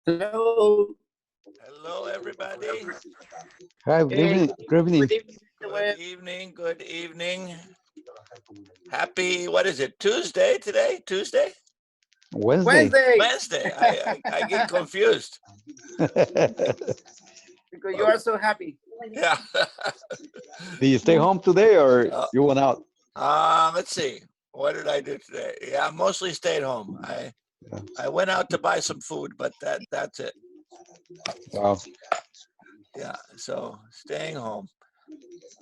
Hello. Hello, everybody. Hi, good evening. Good evening. Good evening. Good evening. Happy, what is it, Tuesday today? Tuesday? Wednesday. Wednesday. I get confused. Because you are so happy. Yeah. Did you stay home today or you went out? Let's see. What did I do today? Yeah, I mostly stayed home. I went out to buy some food, but that's it. Wow. Yeah, so staying home.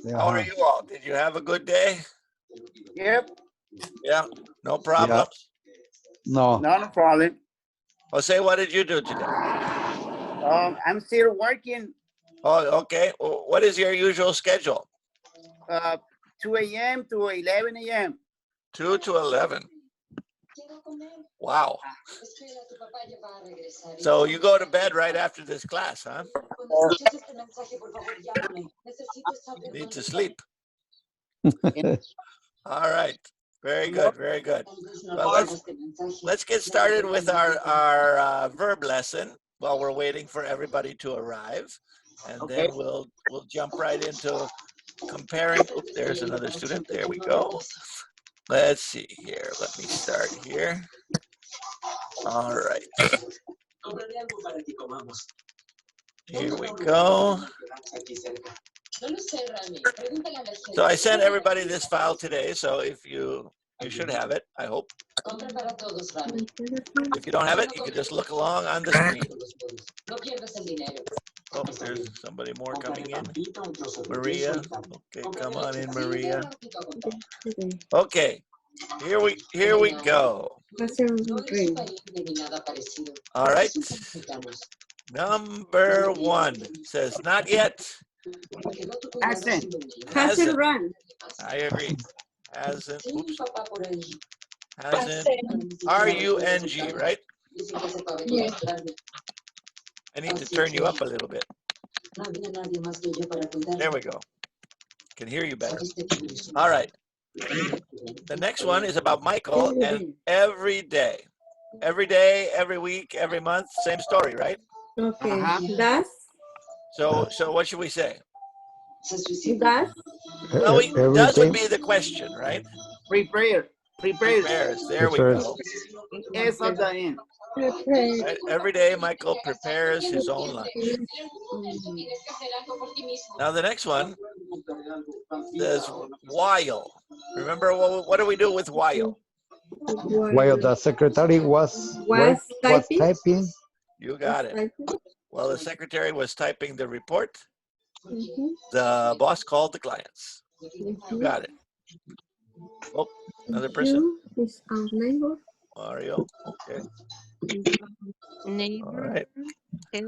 Yeah. How are you all? Did you have a good day? Yep. Yeah, no problems? No. Not a problem. Jose, what did you do today? I'm still working. Oh, okay. What is your usual schedule? 2 a.m. to 11 a.m. 2 to 11. Wow. So you go to bed right after this class, huh? Need to sleep. All right. Very good. Very good. Well, let's get started with our verb lesson while we're waiting for everybody to arrive. And then we'll jump right into comparing. Oops, there's another student. There we go. Let's see here. Let me start here. All right. Here we go. So I sent everybody this file today. So if you should have it, I hope. If you don't have it, you can just look along on the screen. Oh, there's somebody more coming in. Maria. Okay, come on in, Maria. Okay. Here we go. All right. Number 1 says not yet. Hasn't run. I agree. Hasn't. Oops. Hasn't. R-U-N-G, right? Yes. I need to turn you up a little bit. There we go. Can hear you better. All right. The next one is about Michael and every day. Every day, every week, every month, same story, right? Okay. Das. So what should we say? Das. Well, does would be the question, right? Prepares. There we go. S at the end. Right? Every day, Michael prepares his own lunch. Now the next one says while. Remember what do we do with while? While the secretary was typing. You got it. While the secretary was typing the report, the boss called the clients. You got it. Oh, another person. Mario. Okay. All right.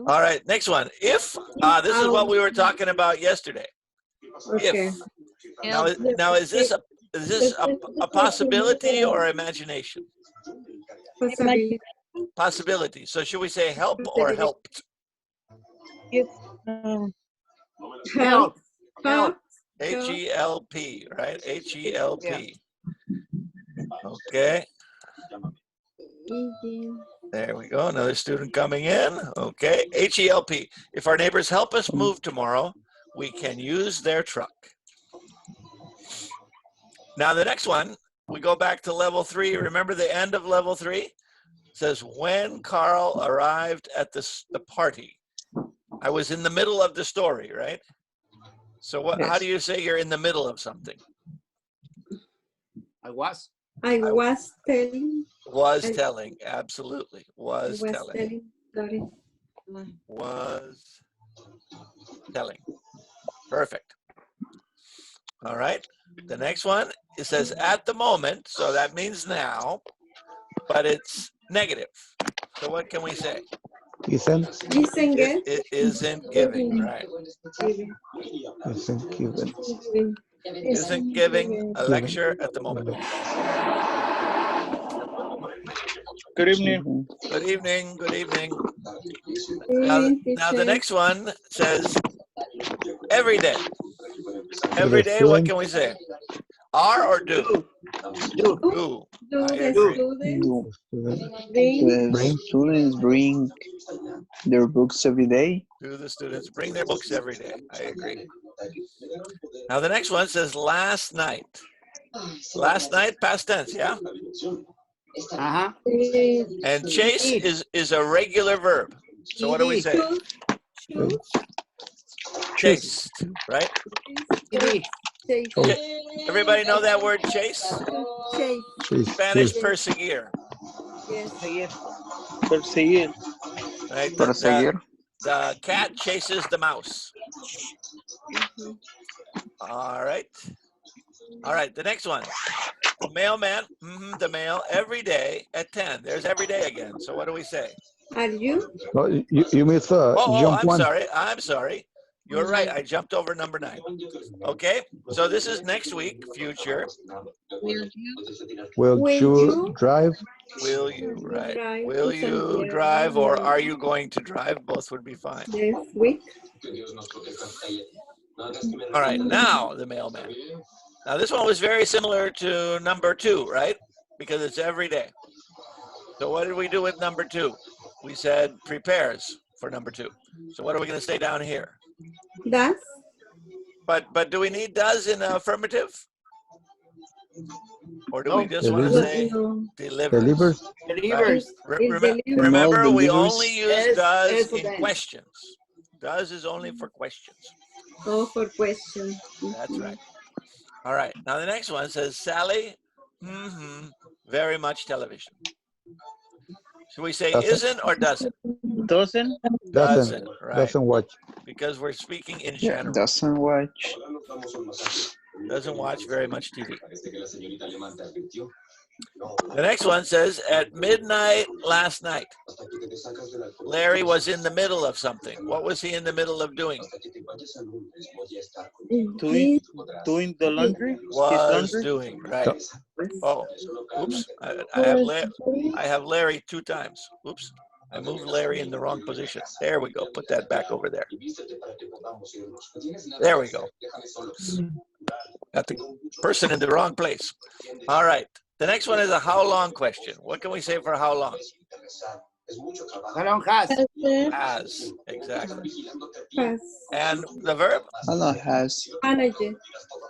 All right. Next one. If this is what we were talking about yesterday. If now is this a possibility or imagination? Possibility. So should we say help or helped? Help. H-E-L-P, right? H-E-L-P. Okay. There we go. Another student coming in. Okay. H-E-L-P. If our neighbors help us move tomorrow, we can use their truck. Now the next one, we go back to level 3. Remember the end of level 3? It says, when Carl arrived at the party. I was in the middle of the story, right? So how do you say you're in the middle of something? I was telling. Was telling, absolutely. Was telling. Was telling. Perfect. All right. The next one, it says at the moment, so that means now, but it's negative. So what can we say? Isn't it isn't giving, right? Isn't given. Isn't giving a lecture at the moment. Good evening. Good evening. Good evening. Now the next one says every day. Every day, what can we say? Are or do? Do. I agree. The students bring their books every day. Do the students bring their books every day? I agree. Now the next one says last night. Last night, past tense, yeah? Uh-huh. And chase is a regular verb. So what do we say? Choose. Chased, right? Chase. Everybody know that word chase? Chase. Spanish perseguir, Yes. Perseguir. right? Perseguir. The cat chases the mouse. Mhm. All right. All right, the next one. The mailman, the mail, every day at 10. There's every day again. So what do we say? Are you? No, you missed jump I'm one. sorry. I'm sorry. You're right. I jumped over number 9. Okay, so this is next week, future. Will you drive? Will you, right? Drive Will to you Santiago? drive or are you going to drive? Both would be fine. This week. All right, now the mailman. Now this one was very similar to number 2, right? Because it's every day. So what did we do with number 2? We said prepares for number 2. So what are we going to say down here? Does. But do we need does in affirmative? Or do we just want to Delivers. say No. delivers? Delivers. Remember, we delivers. only use does Yes, in then. questions. Does is only for questions. Oh, for question. That's right. All right. Now the next one says Sally, very much television. Should we say Doesn't. isn't or doesn't? Doesn't. Doesn't. Right. Doesn't watch. Because we're speaking in Yeah, general. doesn't watch. Doesn't watch very much TV. The next one says, at midnight last night, Larry was in the middle of something. What was he in the middle of doing? Doing the laundry. Was His laundry. doing, right. Oh, oops. I have Larry 2 times. Oops. I moved Larry in the wrong position. There we go. Put that back over there. There we go. Got the person in the wrong place. All right. The next one is a how long question. What can we say for how long? How long has? Has. Exactly. Has. And the verb? How long has? Manager.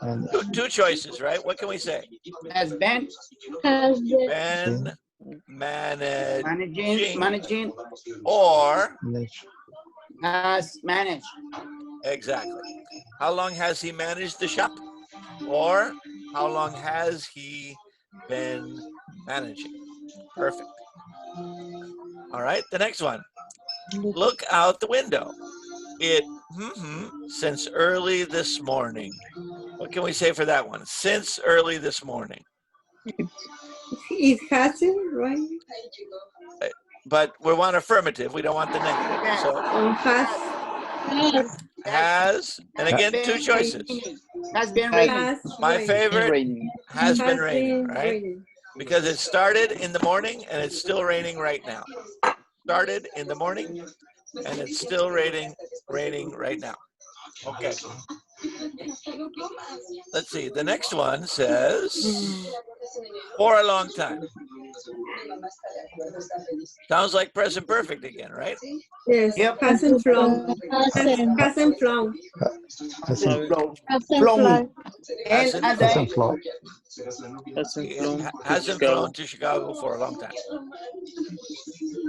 And 2 choices, right? What can we say? Has been. Been Managing. or Has managed. exactly. How long has he managed the shop? Or how long has he been managing? Perfect. All right, the next one. Look out the window. It, since early this morning. What can we say for that one? Since early this morning. It hasn't, right? But we want affirmative. We don't want the negative. So has, and again, 2 choices. Has been raining. Has My rained. favorite Raining. has been raining, been right? raining. Because it started in the morning and it's still raining right now. Started in the morning and it's still raining right now. Okay. Let's see. The next one says for a long time. Sounds like present perfect again, right? Yes. Yep. Hasn't flown. Hasn't flown. hasn't Flown. And Hasn't a day. hasn't flown. Hasn't flown to Chicago for a long time.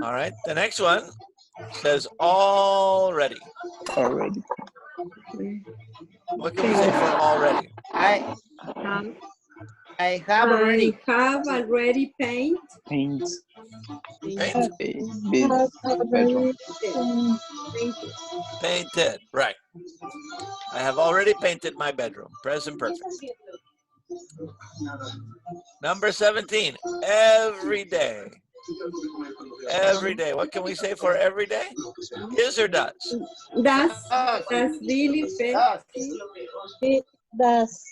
All right. The next one says already. Already. What can we say for already? I have already. I have already paint. Paint. Paint. Bedroom. Painted. Right. I have already painted my bedroom. Present perfect. Number 17. Every day. Every day. What can we say for every day? Is or does? Does really fit? Does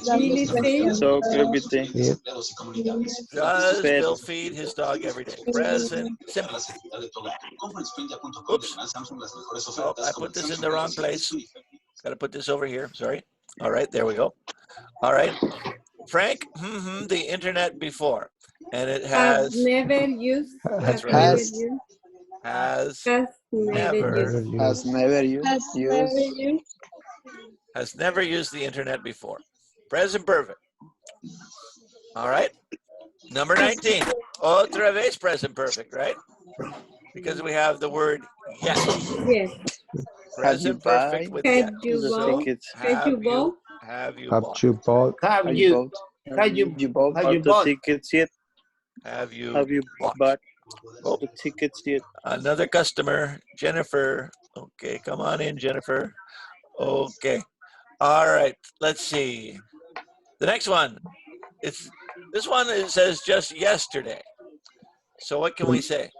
Really fit? So everything. Does Fed. Bill feed his dog every day? Present simple. Oops. Oh, I put this in the wrong place. Got to put this over here. Sorry. All right. There we go. All right. Frank, the internet before. And it Have has, never used. That's have right. never Has. used. Has never never used. Has never used. has never used the internet before. Present perfect. All right. Number 19. Otra vez present perfect, right? Because we have the word yes. Yes. Have you Present perfect buy with Have yes. you the bought? tickets? Have you bought? Have you Have bought? you bought? Have Have you, you bought? have you, have you the bought? tickets yet? Have you Have you bought? bought Oh, the tickets yet? another customer, Jennifer. Okay, come on in, Jennifer. Okay. All right. Let's see. The next one. This one. It says just yesterday. So what can we say?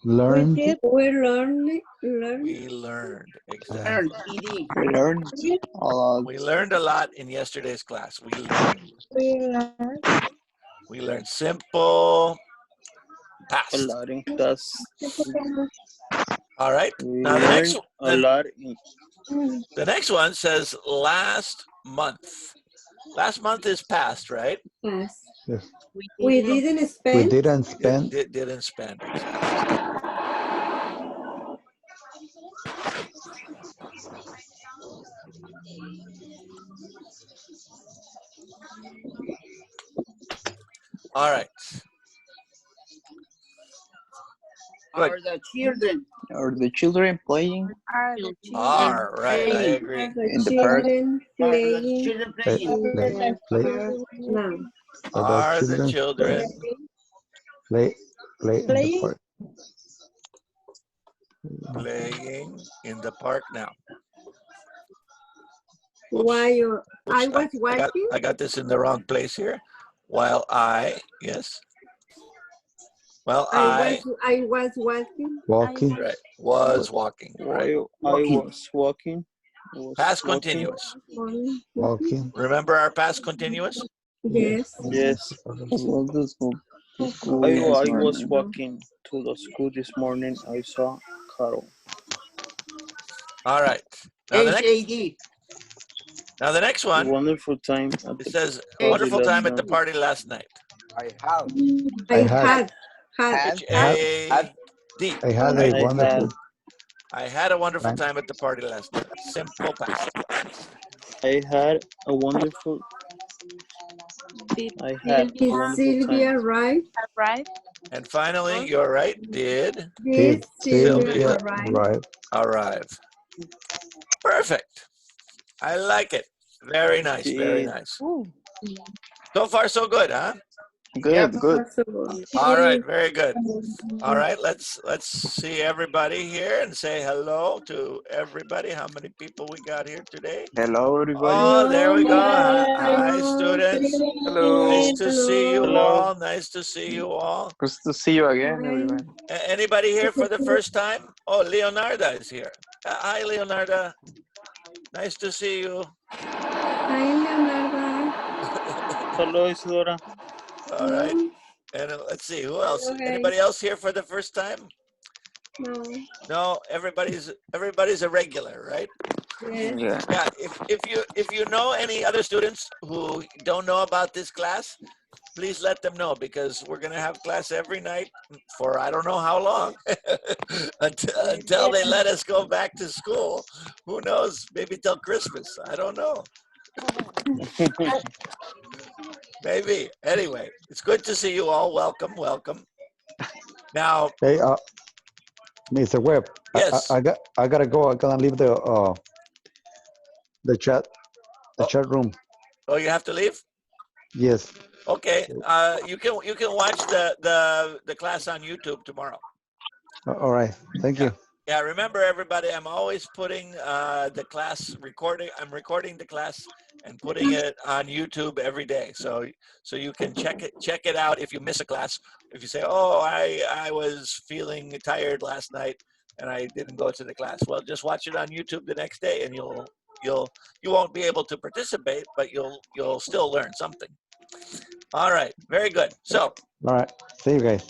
Learned? We learn. We learned. Exactly. Learn, ED. We learned a lot. We learned a lot in yesterday's class. We learned. We learned simple A past. lot in class. All right. We Now the next learned a lot in the next one says last month. Last month is past, right? Yes. Yes. We didn't We spend. didn't spend. Didn't spend. Exactly. All right. Good. Are the children Are the children playing Are right. I playing? agree. Are the in the park? children Are the playing children Play, playing? play, now? Are the play, children play in the park? playing in the park now? While I Oops, was watching, I got this in the wrong place here. While yes. Well, I was watching. Walking. right, was walking, right? while I Walking. was walking. Past continuous. Walking. Remember our past continuous? Yes. Yes, Was all the school I this was morning. walking to the school this morning. I saw Carol. All right. Now the HAD. next one, Wonderful time at it the says Hey, wonderful time at the night. party last night. I had. H-A-D. I had a I wonderful I had a wonderful time. time at the party last night. Simple past. had a wonderful. I had a Did wonderful Sylvia time. arrive? And finally, you're right, did Did Sylvia arrive? arrive. Perfect. I like it. Very nice, very Did. nice. So far, so good, huh? Good, good. Possible. All right, very good. All right, let's see everybody here and say hello to everybody. How many people we got here today? Hello, everybody. Oh, there we go. Hi, Hello. students. Hello. Nice to see you Hello. all. Nice to see you all. Good to see you again, Hi. everyone. Anybody here for the first time? Oh, Leonarda is here. Hi, Leonarda. Nice to see you. Hi, Leonardo. Hello, Isidora. All right. And let's see, who else? Hello, guys. Anybody else here for the first time? No. No, everybody's a regular, right? Yes. Yeah. Yeah. If you know any other students who don't know about this class, please let them know, because we're gonna have class every night for I don't know how long until they let us go back to school. Who knows? Maybe till Christmas. I don't know. Maybe. Anyway, it's good to see you all. Welcome, welcome. Now, Hey, Mr. Webb. yes. I gotta go. I gotta leave the chat room. Oh, you have to leave? Yes. Okay. You can watch the class on YouTube tomorrow. All right. Thank you. Yeah, remember everybody, I'm always putting the class recording. I'm recording the class and putting it on YouTube every day. So you can check it out if you miss a class. If you say, oh, I was feeling tired last night and I didn't go to the class. Well, just watch it on YouTube the next day and you won't be able to participate, but you'll still learn something. All right, very good. So All right. See you guys.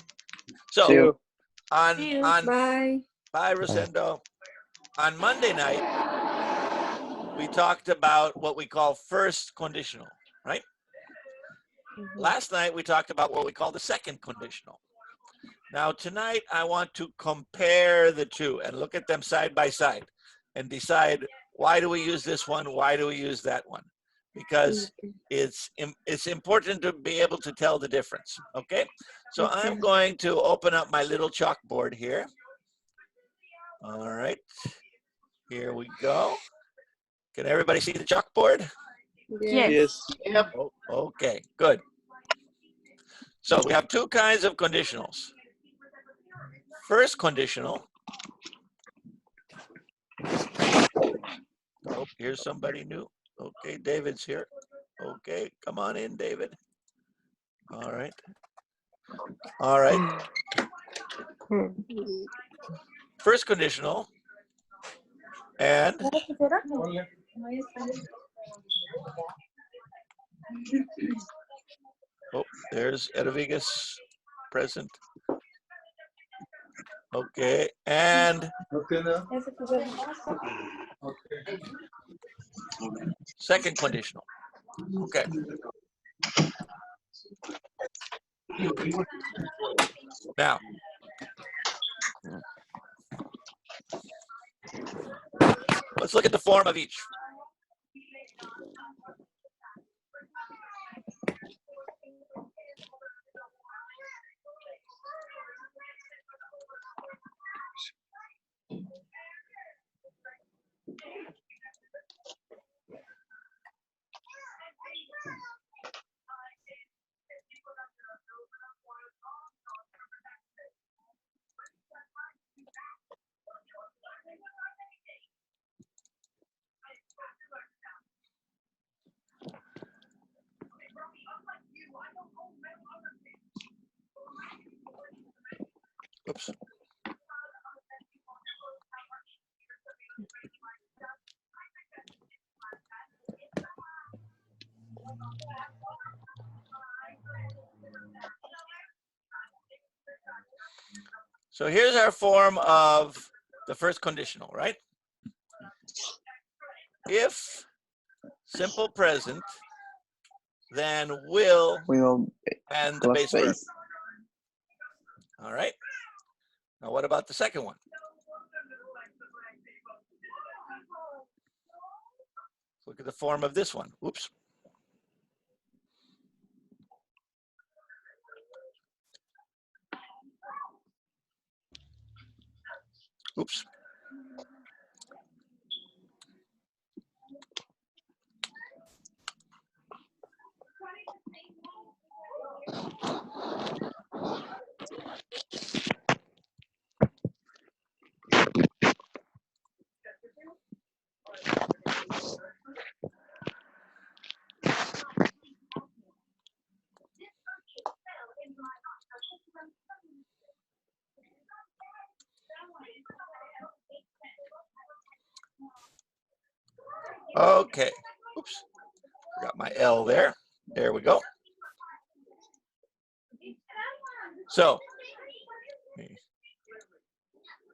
so See you. on Bye. Bye, Rosendo. On Monday night, we talked about what we call first conditional, right? Last night, we talked about what we call the second conditional. Now tonight I want to compare the two and look at them side by side and decide, why do we use this one? Why do we use that one? Because it's important to be able to tell the difference. Okay, so I'm going to open up my little chalkboard here. All right, here we go. Can everybody see the chalkboard? Yes. Yep. Oh, okay, good. So we have two kinds of conditionals. First conditional. Oh, here's somebody new. Okay, David's here. Okay, come on in, David. All right. All right. First conditional. And oh, there's Edviges present. Okay, and second conditional. Okay. Now, let's look at the form of each. Oops. So here's our form of the first conditional, right? If simple present, then will and the plus base verb. base. All right. Now what about the second one? Look at the form of this one. Oops. Oops. Okay. Oops. Forgot my L there. There we go. So, let me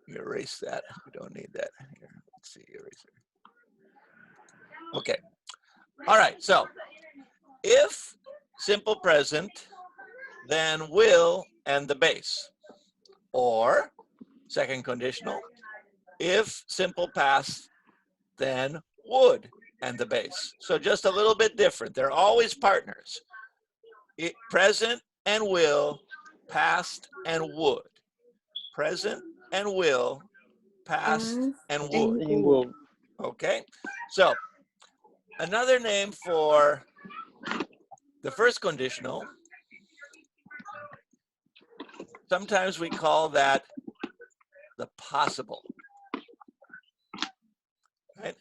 erase that. We don't need that. Here, let's see, eraser. Okay. All right. So, if simple present, then will and the base. Or second conditional, if simple past, then would and the base. So just a little bit different. They're always partners. Present and will, past and would. Present and will, past and would. Okay, so another name for the first conditional, sometimes we call that the possible. Right?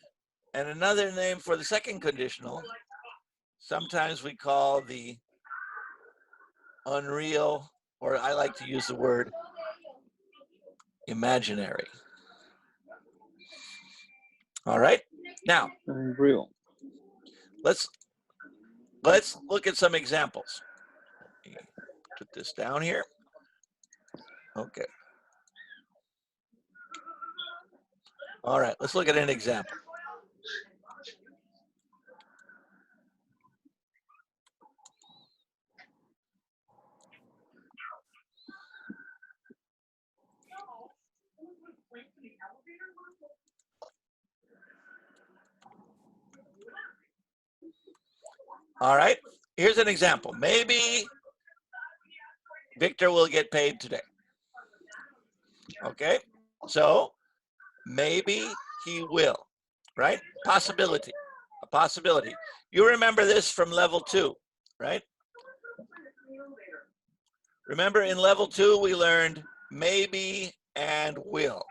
And another name for the second conditional, sometimes we call the unreal, or I like to use the word imaginary. All right. Now, Unreal. let's look at some examples. Put this down here. Okay. All right, let's look at an example. All right, here's an example. Maybe Victor will get paid today. Okay, so maybe he will, right? Possibility, a possibility. You remember this from level 2, right? Remember in level 2, we learned maybe and will.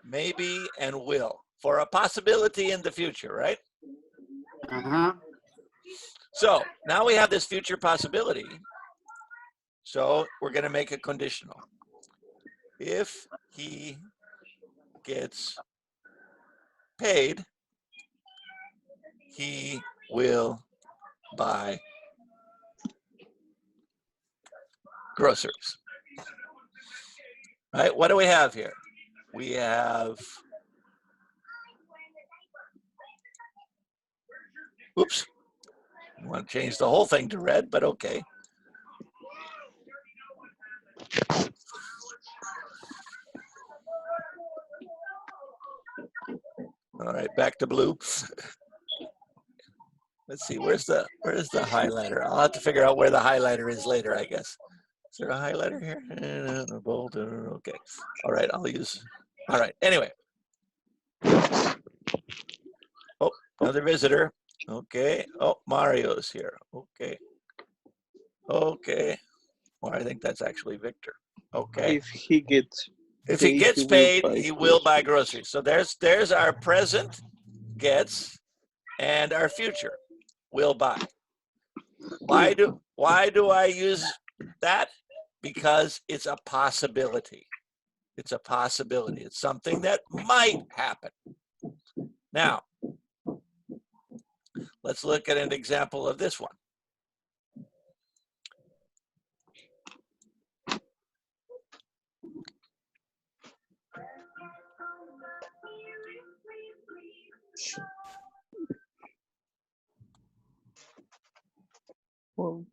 Maybe and will for a possibility in the future, right? So now we have this future possibility. So we're going to make a conditional. If he gets paid, he will buy groceries. Right? What do we have here? We have, oops, I want to change the whole thing to red, but okay. All right, back to blue. Let's see, where's the highlighter? I'll have to figure out where the highlighter is later, I guess. Is there a highlighter here? Bold, okay. All right, I'll use, all right, anyway. Oh, another visitor. Okay. Oh, Mario's here. Okay. Okay. Well, I think that's actually Victor. Okay. If he gets paid, he will buy groceries. So there's our present gets and our future will buy. Why do I use that? Because it's a possibility. It's a possibility. It's something that might happen. Now, let's look at an example of this one. well,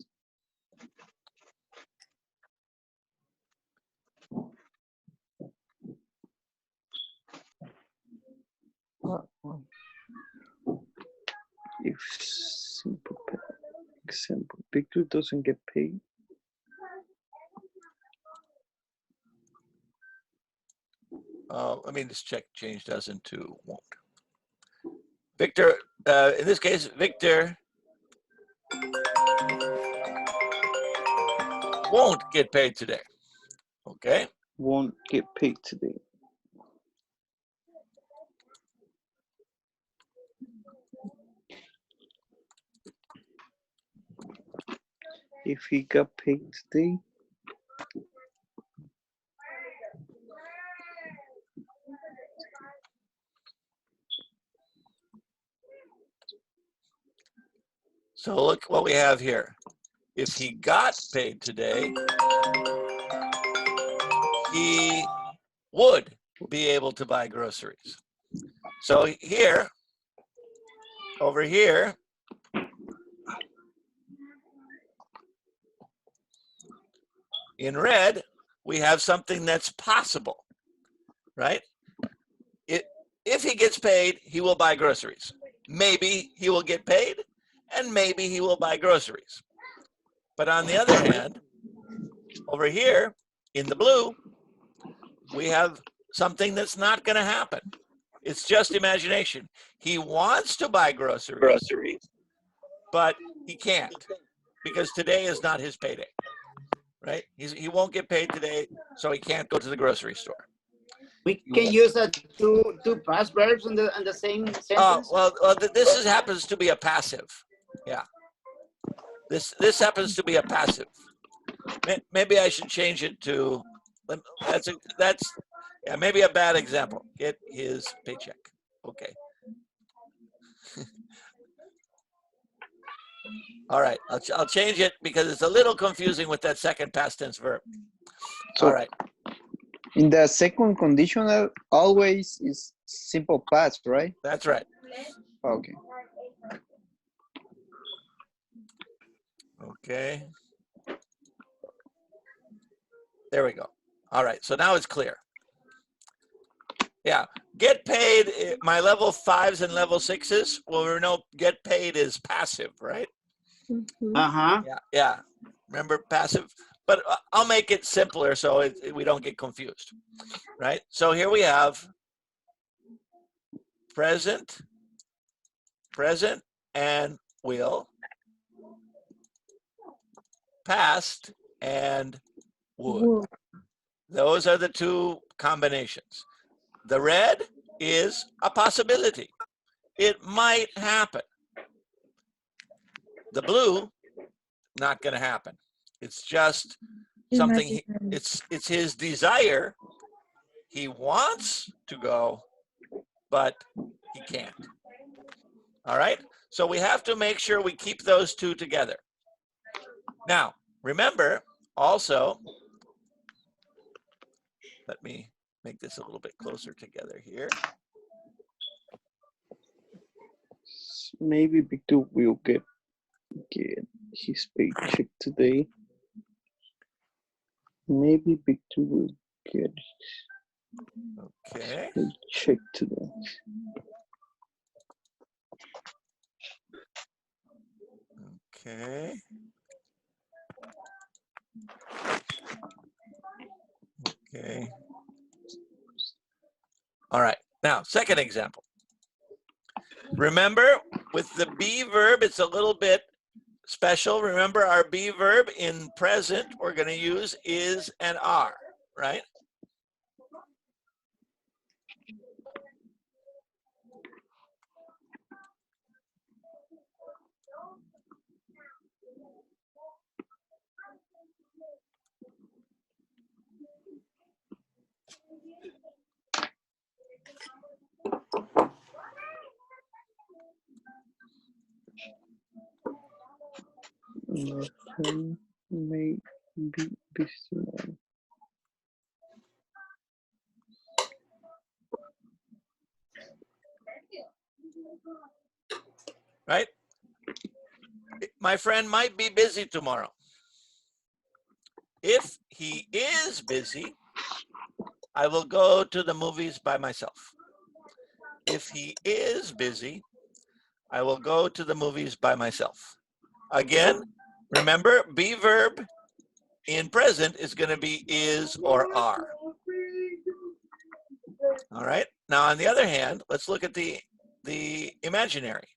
if simple example, Victor doesn't get paid. Let me just check change doesn't to won't. Victor, in this case, Victor won't get paid today. Okay. Won't get paid today. If he got paid today, so look what we have here. If he got paid today, he would be able to buy groceries. So here, over here, in red, we have something that's possible, right? If he gets paid, he will buy groceries. Maybe he will get paid, and maybe he will buy groceries. But on the other hand, over here in the blue, we have something that's not going to happen. It's just imagination. He wants to buy groceries, but he can't because today is not his payday, right? He won't get paid today, so he can't go to the grocery store. We can use two past verbs in the same sentence. Well, this happens to be a passive. Yeah. This happens to be a passive. Maybe I should change it to. That's yeah, maybe a bad example. Get his paycheck. Okay. All right. I'll change it because it's a little confusing with that second past tense verb. So, all right. In the second conditional, always is simple past, right? That's right. Okay. Okay. There we go. All right. So now it's clear. Yeah. Get paid, my level 5s and level 6s, well, we know get paid is passive, right? Uh-huh. Yeah. Remember passive? But I'll make it simpler so we don't get confused, right? So here we have present, and will, past, and would. Those are the two combinations. The red is a possibility. It might happen. The blue, not going to happen. It's just something, it's his desire. He wants to go, but he can't. All right? So we have to make sure we keep those two together. Now, remember also, let me make this a little bit closer together here. Maybe Victor will get his paycheck today. Maybe Victor will get Okay. his paycheck today. Okay. Okay. All right. Now, second example. Remember, with the be verb, it's a little bit special. Remember, our be verb in present, we're going to use is and are, right? My friend may be busy tomorrow. Right? My friend might be busy tomorrow. If he is busy, I will go to the movies by myself. If he is busy, I will go to the movies by myself. Again, remember, be verb in present is going to be is or are. All right. Now, on the other hand, let's look at the imaginary.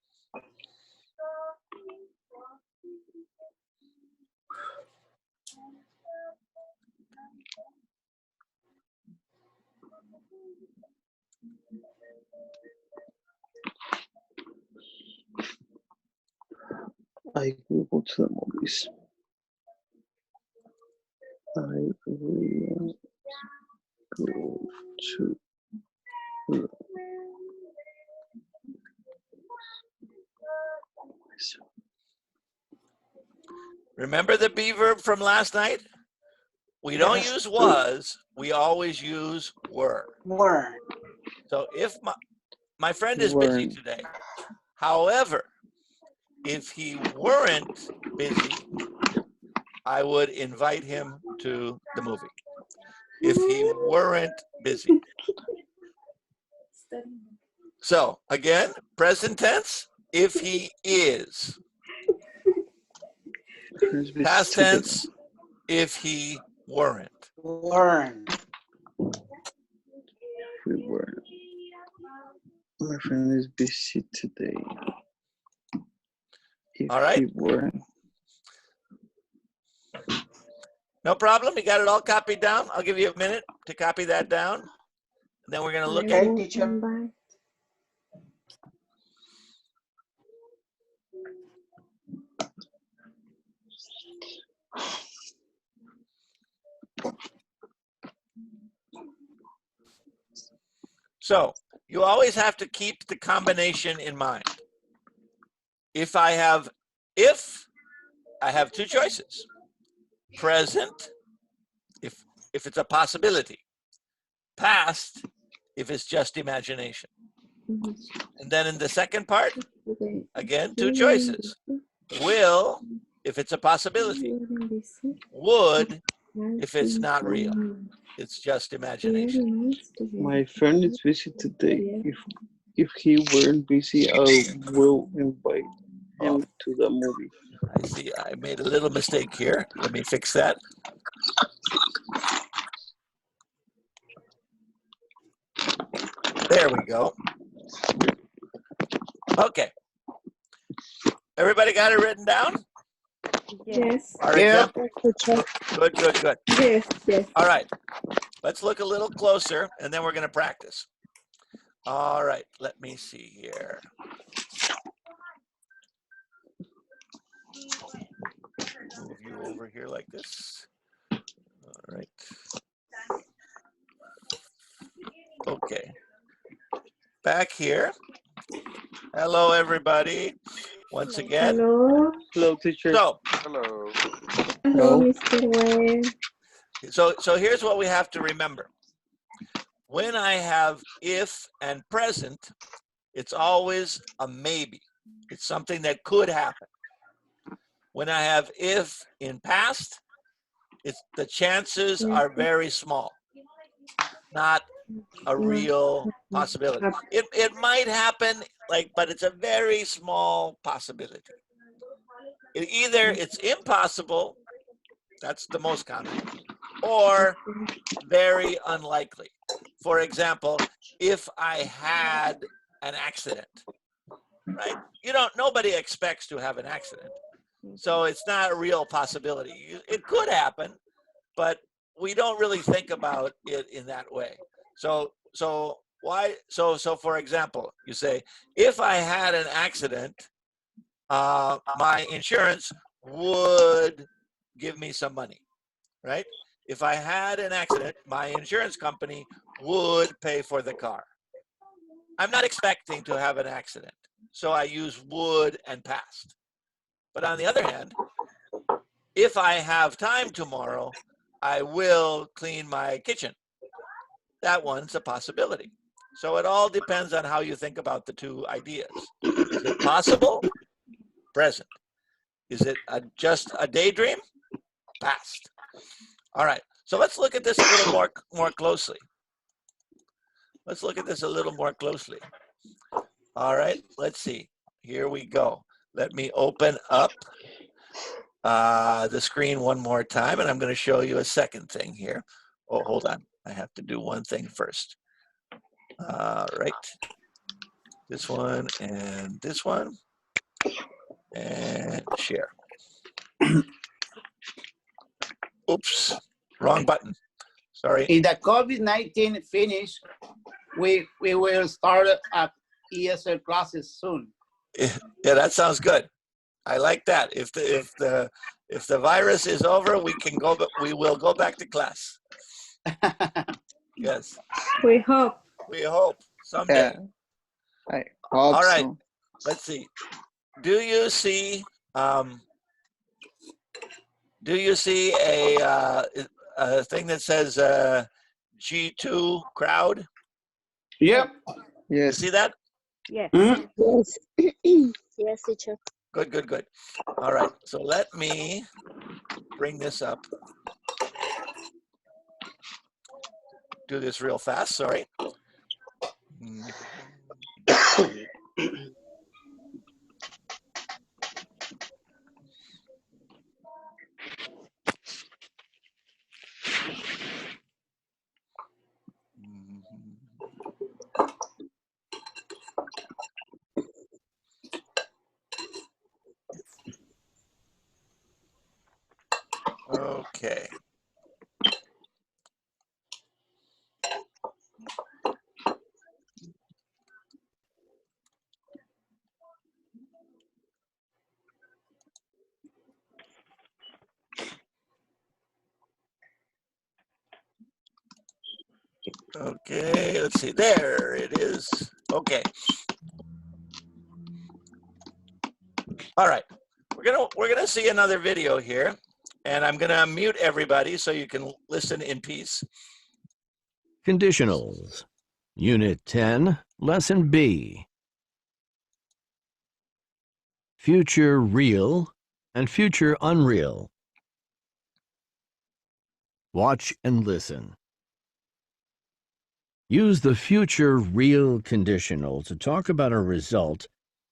I will go to the movies. I will go to the Remember the be verb from last night? We don't use was, we always use were. So if my friend is busy today, however, if he weren't busy, I would invite him to the movie. If he weren't busy. So again, present tense, if he is. Past tense, if he weren't. We were. My friend is busy today. If All right. he weren't. No problem. You got it all copied down. I'll give you a minute to copy that down. And then we're going to look at Teacher. So you always have to keep the combination in mind. If I have two choices. Present, if it's a possibility. Past, if it's just imagination. And then in the second part, again, two choices. Will, if it's a possibility. Would, if it's not real. It's just imagination. My friend is busy today. If he weren't busy, I will invite him to the movie. I see I made a little mistake here. Let me fix that. There we go. Okay. Everybody got it written down? Yes. Our Yeah. example? Good, good, good. Yes. Yes. All right. Let's look a little closer, and then we're going to practice. All right. Let me see here. Move you over here like this. All right. Okay. Back here. Hello, everybody. Once again. Hello. Hello, teacher. So, Hello. Hello, Mr. Wayne. so here's what we have to remember. When I have if and present, it's always a maybe. It's something that could happen. When I have if in past, the chances are very small, not a real possibility. It might happen, but it's a very small possibility. Either it's impossible, that's the most common, or very unlikely. For example, if I had an accident, right? Nobody expects to have an accident. So it's not a real possibility. It could happen, but we don't really think about it in that way. So for example, you say, if I had an accident, my insurance would give me some money, right? If I had an accident, my insurance company would pay for the car. I'm not expecting to have an accident, so I use would and past. But on the other hand, if I have time tomorrow, I will clean my kitchen. That one's a possibility. So it all depends on how you think about the two ideas. Is it possible? Present. Is it just a daydream? Past. All right. So let's look at this a little more closely. Let's look at this a little more closely. All right. Let's see. Here we go. Let me open up the screen one more time, and I'm going to show you a second thing here. Oh, hold on. I have to do one thing first. All right. This one and this one. And share. Oops. Wrong button. Sorry. In the COVID-19 finish, we will start ESL classes soon. Yeah, that sounds good. I like that. If the virus is over, we will go back to class. Yes. We hope. We hope someday. Yeah, I hope All right. so. Let's see. Do you see a thing that says G2 crowd? Yep. You Yes. see that? Yes. Mhm. Yes. Yes, teacher. Good, good, good. All right. So let me bring this up. Do this real fast. Sorry. Okay. Okay, let's see. There it is. Okay. All right. We're gonna see another video here, and I'm gonna mute everybody so you can listen in peace. Conditionals. Unit 10, Lesson B. Future real and future unreal. Watch and listen. Use the future real conditional to talk about a result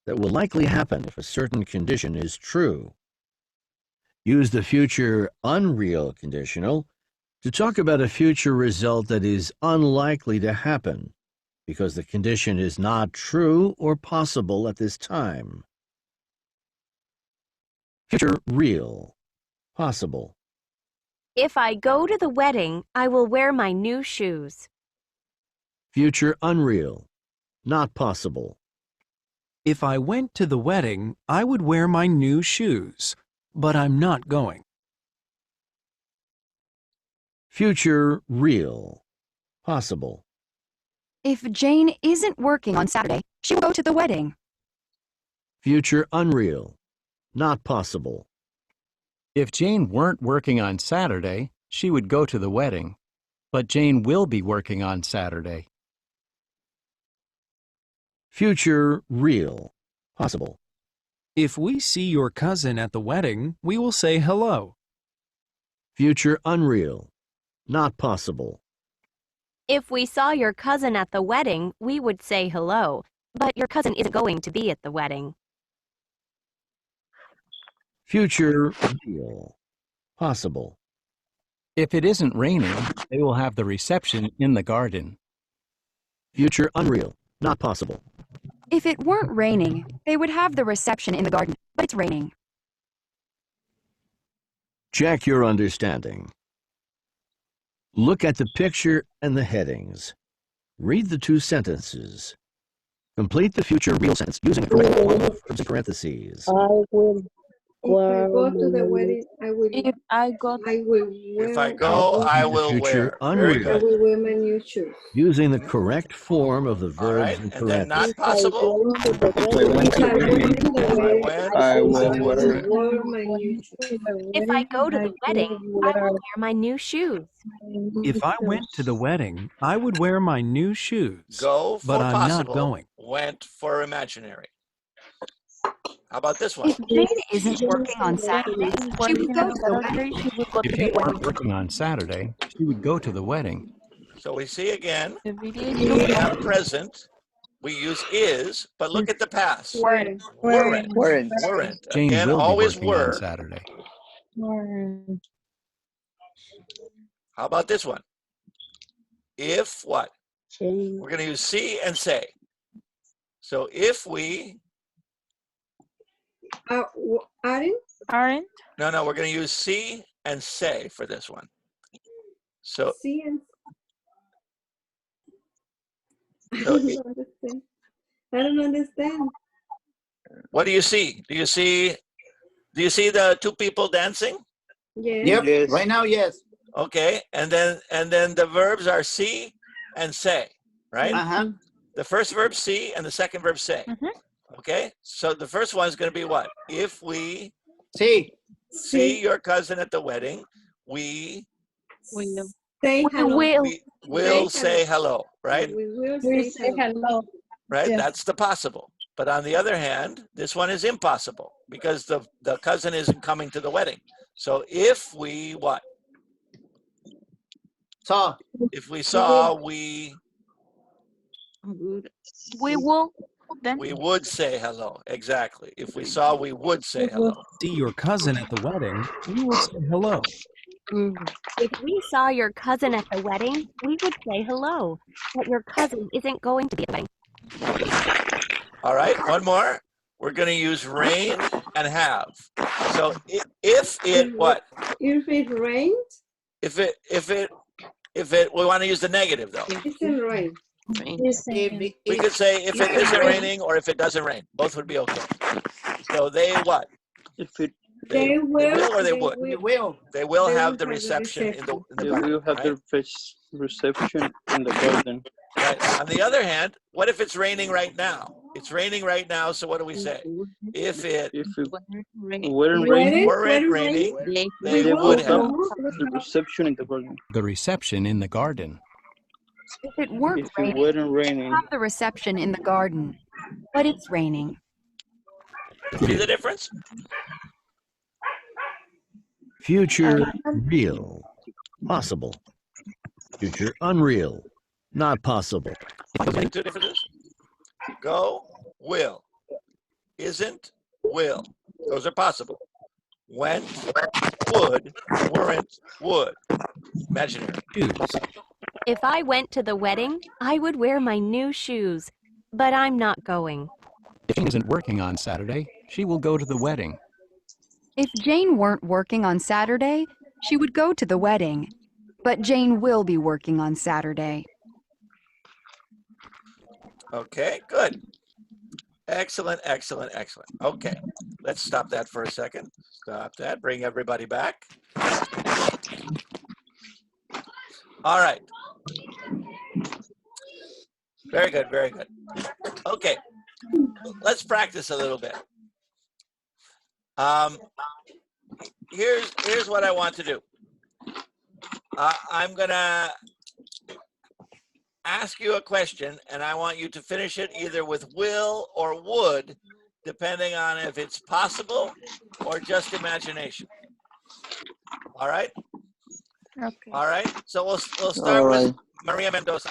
that will likely happen if a certain condition is true. Use the future unreal conditional to talk about a future result that is unlikely to happen because the condition is not true or possible at this time. Future real, possible. If I go to the wedding, I will wear my new shoes. Future unreal, not possible. If I went to the wedding, I would wear my new shoes, but I'm not going. Future real, possible. If Jane isn't working on Saturday, she will go to the wedding. Future unreal, not possible. If Jane weren't working on Saturday, she would go to the wedding. But Jane will be working on Saturday. Future real, possible. If we see your cousin at the wedding, we will say hello. Future unreal, not possible. If we saw your cousin at the wedding, we would say hello, but your cousin isn't going to be at the wedding. Future real, possible. If it isn't raining, they will have the reception in the garden. Future unreal, not possible. If it weren't raining, they would have the reception in the garden, but it's raining. Check your understanding. Look at the picture and the headings. Read the two sentences. Complete the future real sentence using the correct form of verbs in parentheses. I will If I go to the wedding, I will. If I go, I will wear. If I go, I will Future wear. Very unreal. I good. will wear my new shoes. Using the correct form of the All verbs right, in and then not parentheses. possible. If I went If to I the went wedding, to the If I wedding, went, I I will will wear. wear my new shoes. If I go to the wedding, I will wear my new shoes. If I went to the wedding, I would wear my new shoes, go for but I'm not possible. going. Went for imaginary. How about this one? If Jane isn't working on Saturday, she would go to the wedding. If Jane weren't working on Saturday, she would go to the wedding. So we see again, the video we have present, we use is, but look at the past. Wearing. Weren't. Weren't. Weren't. Jane Again, will be always working on were. Saturday. How about this one? If what? Jane. We're going to use see and say. So if we, Aren't? no, we're going to use see and say for this one. So, See and so I don't understand. I don't understand. what do you see? Do you see the two people dancing? Yes. Yep, Yes. right now, yes. Okay, and then the verbs are see and say, right? Uh-huh. The first verb see and the second verb say. Okay, so the first one is going to be what? If we see your cousin at the wedding, we Say hello. will say hello, right? We will say hello. Right, Yes. that's the possible. But on the other hand, this one is impossible because the cousin isn't coming to the wedding. So if we what? Saw. If we saw, we will. Then we would say hello. Exactly. If we saw, we would say hello. See your cousin at the wedding, we will say hello. If we saw your cousin at the wedding, we would say hello, but your cousin isn't going to be at the wedding. All right, one more. We're going to use rain and have. So if it what? If it rains, If it we want to use the negative though. it's in rain. We could say if it isn't raining or if it doesn't rain. Both would be okay. So they what? If it, They will or they would. We will. They will They have will the have the reception in the they garden, will have right? the reception in the garden. Right. On the other hand, what if it's raining right now? It's raining right now, so what do we say? If it If it Rain. weren't raining, weren't raining, They they they would will have. have the reception in the garden. The reception in the garden. If it weren't If it raining, weren't raining, have the reception in the garden, but it's raining. See the difference? Future real, possible. Future unreal, not possible. See two differences? Go, will. Isn't, will. Those are possible. went, would, weren't, would. Imaginary. Shoes. If I went to the wedding, I would wear my new shoes, but I'm not going. If Jane isn't working on Saturday, she will go to the wedding. If Jane weren't working on Saturday, she would go to the wedding. But Jane will be working on Saturday. Okay, good. Excellent, excellent, excellent. Okay, let's stop that for a second. Stop that, bring everybody back. All right. Very good, very good. Okay, let's practice a little bit. Here's what I want to do. I'm gonna ask you a question, and I want you to finish it either with will or would, depending on if it's possible or just imagination. All right? Okay. All right. So we'll start with Maria Mendoza.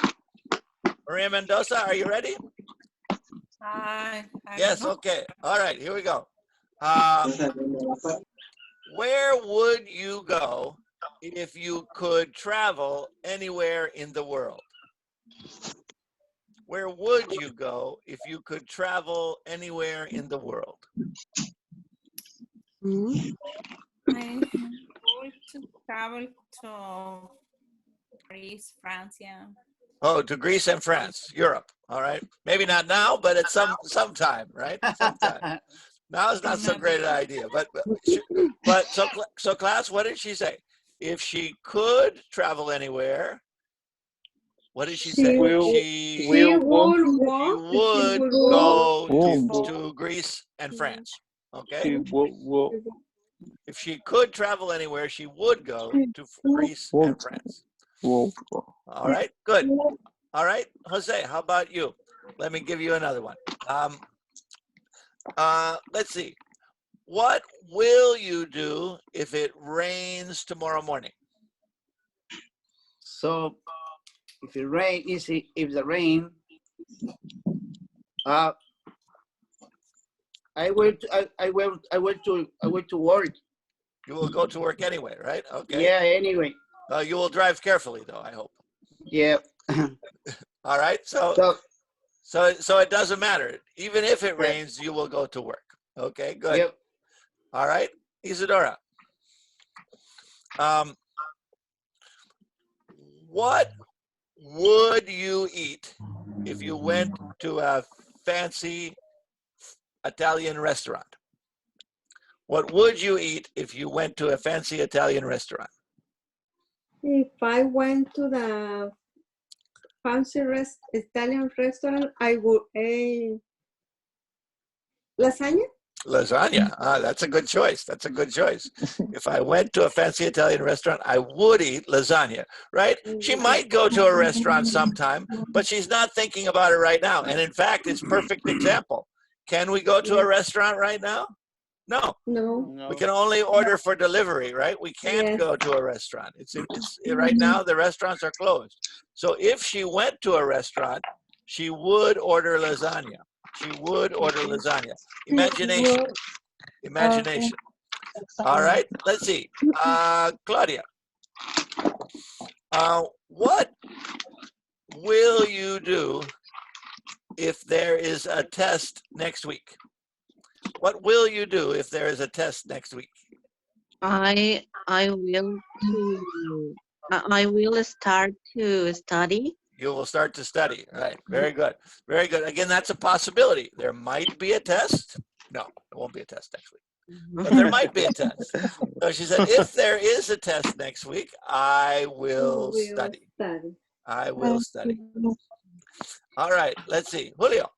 Maria Mendoza, are you ready? Yes. Okay. All right. Here we go. Where would you go if you could travel anywhere in the world? Where would you go if you could travel anywhere in the world? I would to travel to Greece, France. Oh, to Greece and France, Europe. All right. Maybe not now, but at sometime, right? Sometime. Now is not so great an idea, but so class, what did she say? If she could travel anywhere, what did she say? She would go to Greece and France. Okay. If she could travel anywhere, she would go to Greece and France. All right. Good. All right, Jose. How about you? Let me give you another one. Let's see. What will you do if it rains tomorrow morning? So, if it rain, if the rain, I will to work. You will go to work anyway, right? Okay. Yeah. Anyway. You will drive carefully, though, I hope. Yeah. All right. So it doesn't matter. Even if it rains, you will go to work. Okay. Good. Yep. All right, Isadora. What would you eat if you went to a fancy Italian restaurant? What would you eat if you went to a fancy Italian restaurant? If I went to the fancy Italian restaurant, I would eat lasagna. Lasagna. That's a good choice. That's a good choice. If I went to a fancy Italian restaurant, I would eat lasagna, right? She might go to a restaurant sometime, but she's not thinking about it right now. And in fact, it's a perfect example. Can we go to a restaurant right now? No. No. We can only order for delivery, right? We can't go to a restaurant. It's right now, the restaurants are closed. So if she went to a restaurant, she would order lasagna. She would order lasagna. Imagination. Imagination. All right, let's see. Claudia, what will you do if there is a test next week? What will you do if there is a test next week? I will start to study. You will start to study. Right. Very good. Very good. Again, that's a possibility. There might be a test. No, there won't be a test next week. But there might be a test. So she said, if there is a test next week, I will study. I will study. All right. Let's see. Julio,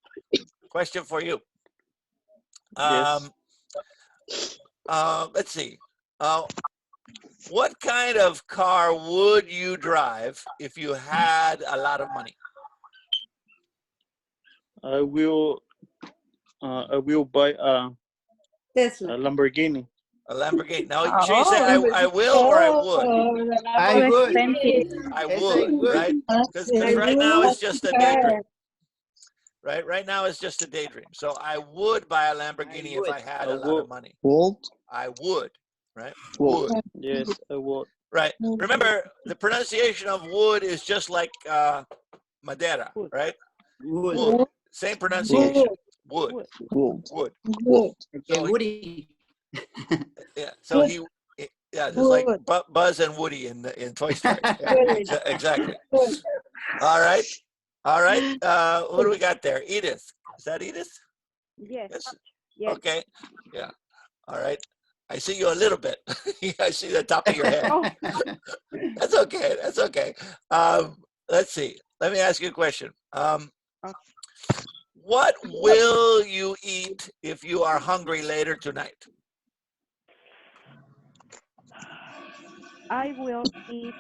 question for you. Let's see. What kind of car would you drive if you had a lot of money? I will buy a Lamborghini. A Lamborghini. Now, she said, I will or I would? I would. I would, right? Because right now it's just a daydream. Right? Right now it's just a daydream. So I would buy a Lamborghini if I had a lot of money. I would. right? Wood. Wood. Yes, I would. Right. Remember, the pronunciation of wood is just like madera, right? Wood. Wood. Same pronunciation. Wood. Wood. Wood. Okay, So, Woody. yeah. So yeah, it's like Buzz and Woody in Toy Story. Yeah, exactly. All right. All right. Who do we got there? Edith. Is that Edith? Yes. Okay. Yeah. All right. I see you a little bit. I see the top of your head. That's okay. That's okay. Let's see. Let me ask you a question. What will you eat if you are hungry later tonight? I will eat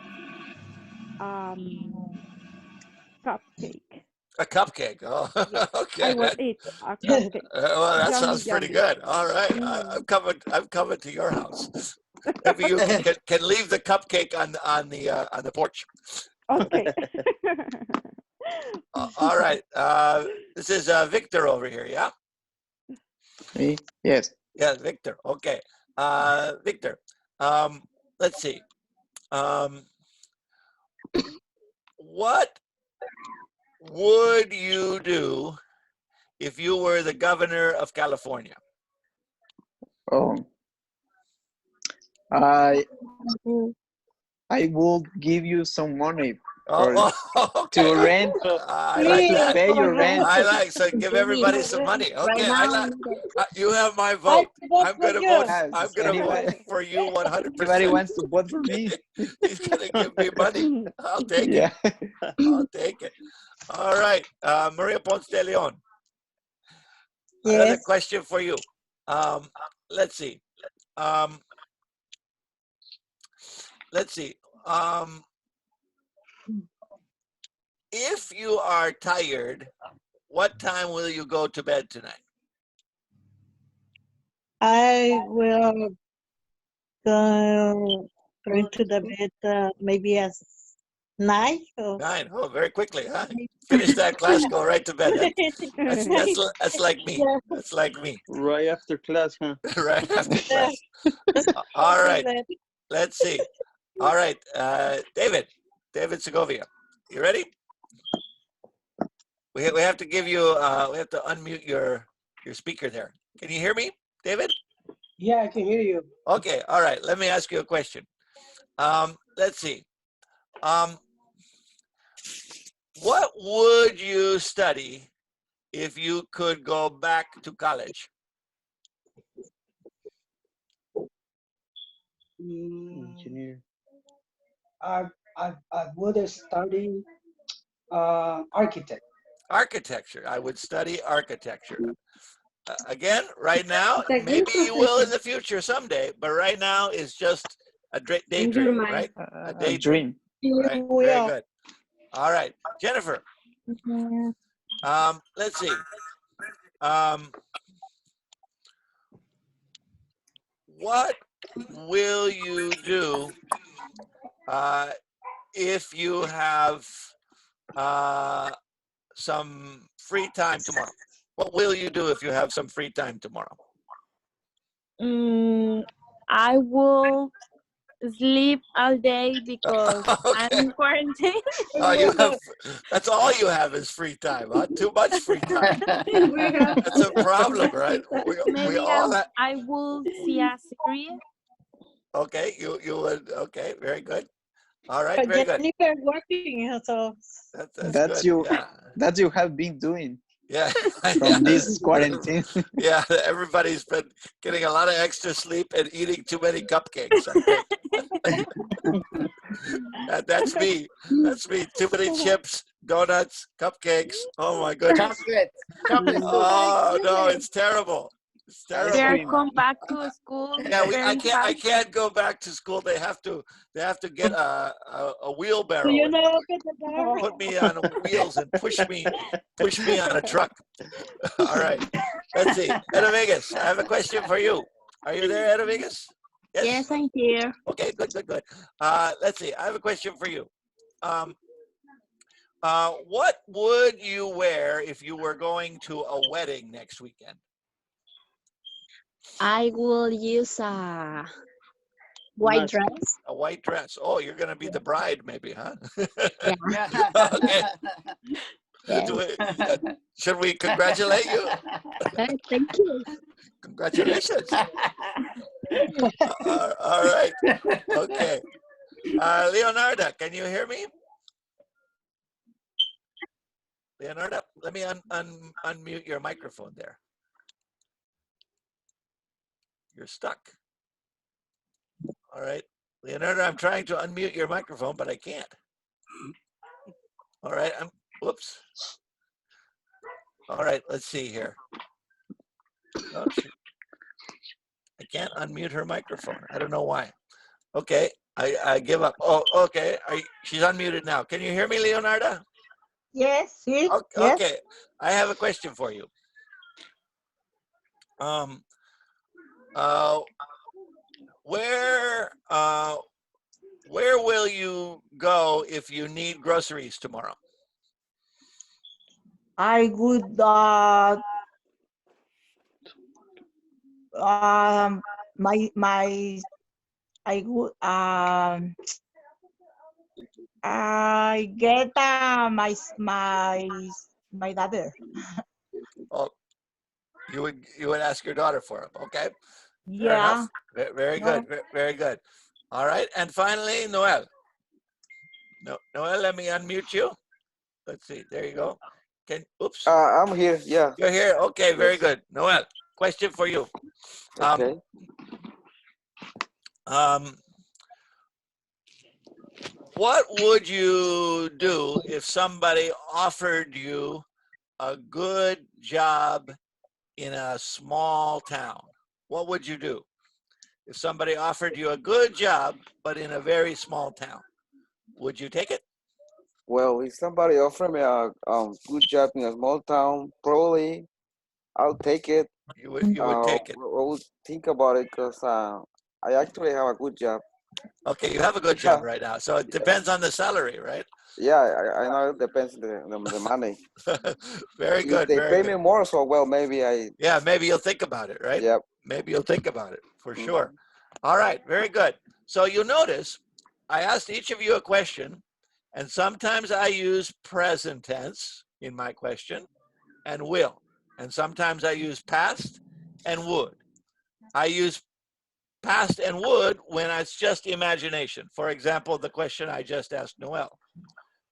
cupcake. A cupcake. Oh, Yes. okay. I will eat a cupcake. Well, that Yummy, sounds pretty yummy. good. All right. I'm coming to your house. Maybe you can leave the cupcake on the porch. Okay. All right. This is Victor over here. Yeah. Me? Yes. Yeah, Victor. Okay. Victor. Let's see. What would you do if you were the governor of California? Oh, I will give you some money for, Okay. to rent, I like to that. pay your rent. I like, so give everybody some money. Okay, I like. You have my vote. I'm gonna vote. I'm gonna vote for you 100%. Anybody wants to vote for me? He's gonna give me money. I'll take Yeah. it. I'll take it. All right, Maria Ponce de Leon. Another question for you. Let's see. Let's see. If you are tired, what time will you go to bed tonight? I will go to the bed maybe at 9. Or 9. Oh, very quickly, huh? Finish that class, go right to bed. That's like me. That's like me. Right after class, huh? Right after class. All right. Let's see. All right, David Segovia, you ready? We have to give you. We have to unmute your speaker there. Can you hear me, David? Yeah, I can hear you. Okay. All right. Let me ask you a question. Let's see. What would you study if you could go back to college? Engineer. I would study architect. Architecture. I would study architecture. Again, right now, maybe you will in the future someday, but right now is just a daydream, right? A daydream. Right. Very good. All right, Jennifer. Let's see. What will you do if you have some free time tomorrow? What will you do if you have some free time tomorrow? I will sleep all day because I'm in quarantine. That's all you have is free time, huh? Too much free time. That's a problem, right? Maybe I will see a series. Okay, you would. Okay, very good. All right, very good. Jennifer working, so That's good. you. Yeah. That you have been doing. Yeah. From this quarantine. Yeah, everybody's been getting a lot of extra sleep and eating too many cupcakes, I think. That's me. That's me. Too many chips, donuts, cupcakes. Oh my goodness. Chocolate. Oh no, it's terrible. It's terrible. They come back to school. Yeah, I can't go back to school. They have to get a wheelbarrow. do you and know open the door? put me on wheels and push me on a truck. All right. Let's see. Eda Vegas, I have a question for you. Are you there, Eda Vegas? Yes, I'm here. Okay, good. Let's see. I have a question for you. What would you wear if you were going to a wedding next weekend? I will use a White dress. A white dress. Oh, you're going to be the bride, maybe, huh? Yeah. Okay. Yes. Should we congratulate you? Thank you. Congratulations. All right. Okay. Leonardo, can you hear me? Leonardo, let me unmute your microphone there. You're stuck. All right. Leonardo, I'm trying to unmute your microphone, but I can't. All right. Whoops. All right. Let's see here. Oh, I can't unmute her microphone. I don't know why. Okay. I give up. Oh, okay. She's unmuted now. Can you hear me, Leonardo? Yes, yes. Okay. I have a question for you. Where will you go if you need groceries tomorrow? I would I would I get my daughter. Oh, you would ask your daughter for them. Okay. Fair Yeah. enough. Very good. Very good. All right. And finally, Noel. Noel, let me unmute you. Let's see. There you go. Oops. I'm here. Yeah. You're here. Okay. Very good. Noel, question for you. Okay. What would you do if somebody offered you a good job in a small town? What would you do if somebody offered you a good job, but in a very small town? Would you take it? Well, if somebody offered me a good job in a small town, probably I'll take it. You would take it. I would think about it because I actually have a good job. Okay, you have a good job right now, so it depends on the salary, right? Yeah, I know it depends on the money. Very If good. they Very pay good. me more, so well, maybe I. Yeah, maybe you'll think about it, right? Yep. Maybe you'll think about it for sure. All right, very good. So you'll notice I asked each of you a question, and sometimes I use present tense in my question and will, and sometimes I use past and would. I use past and would when it's just imagination. For example, the question I just asked Noel,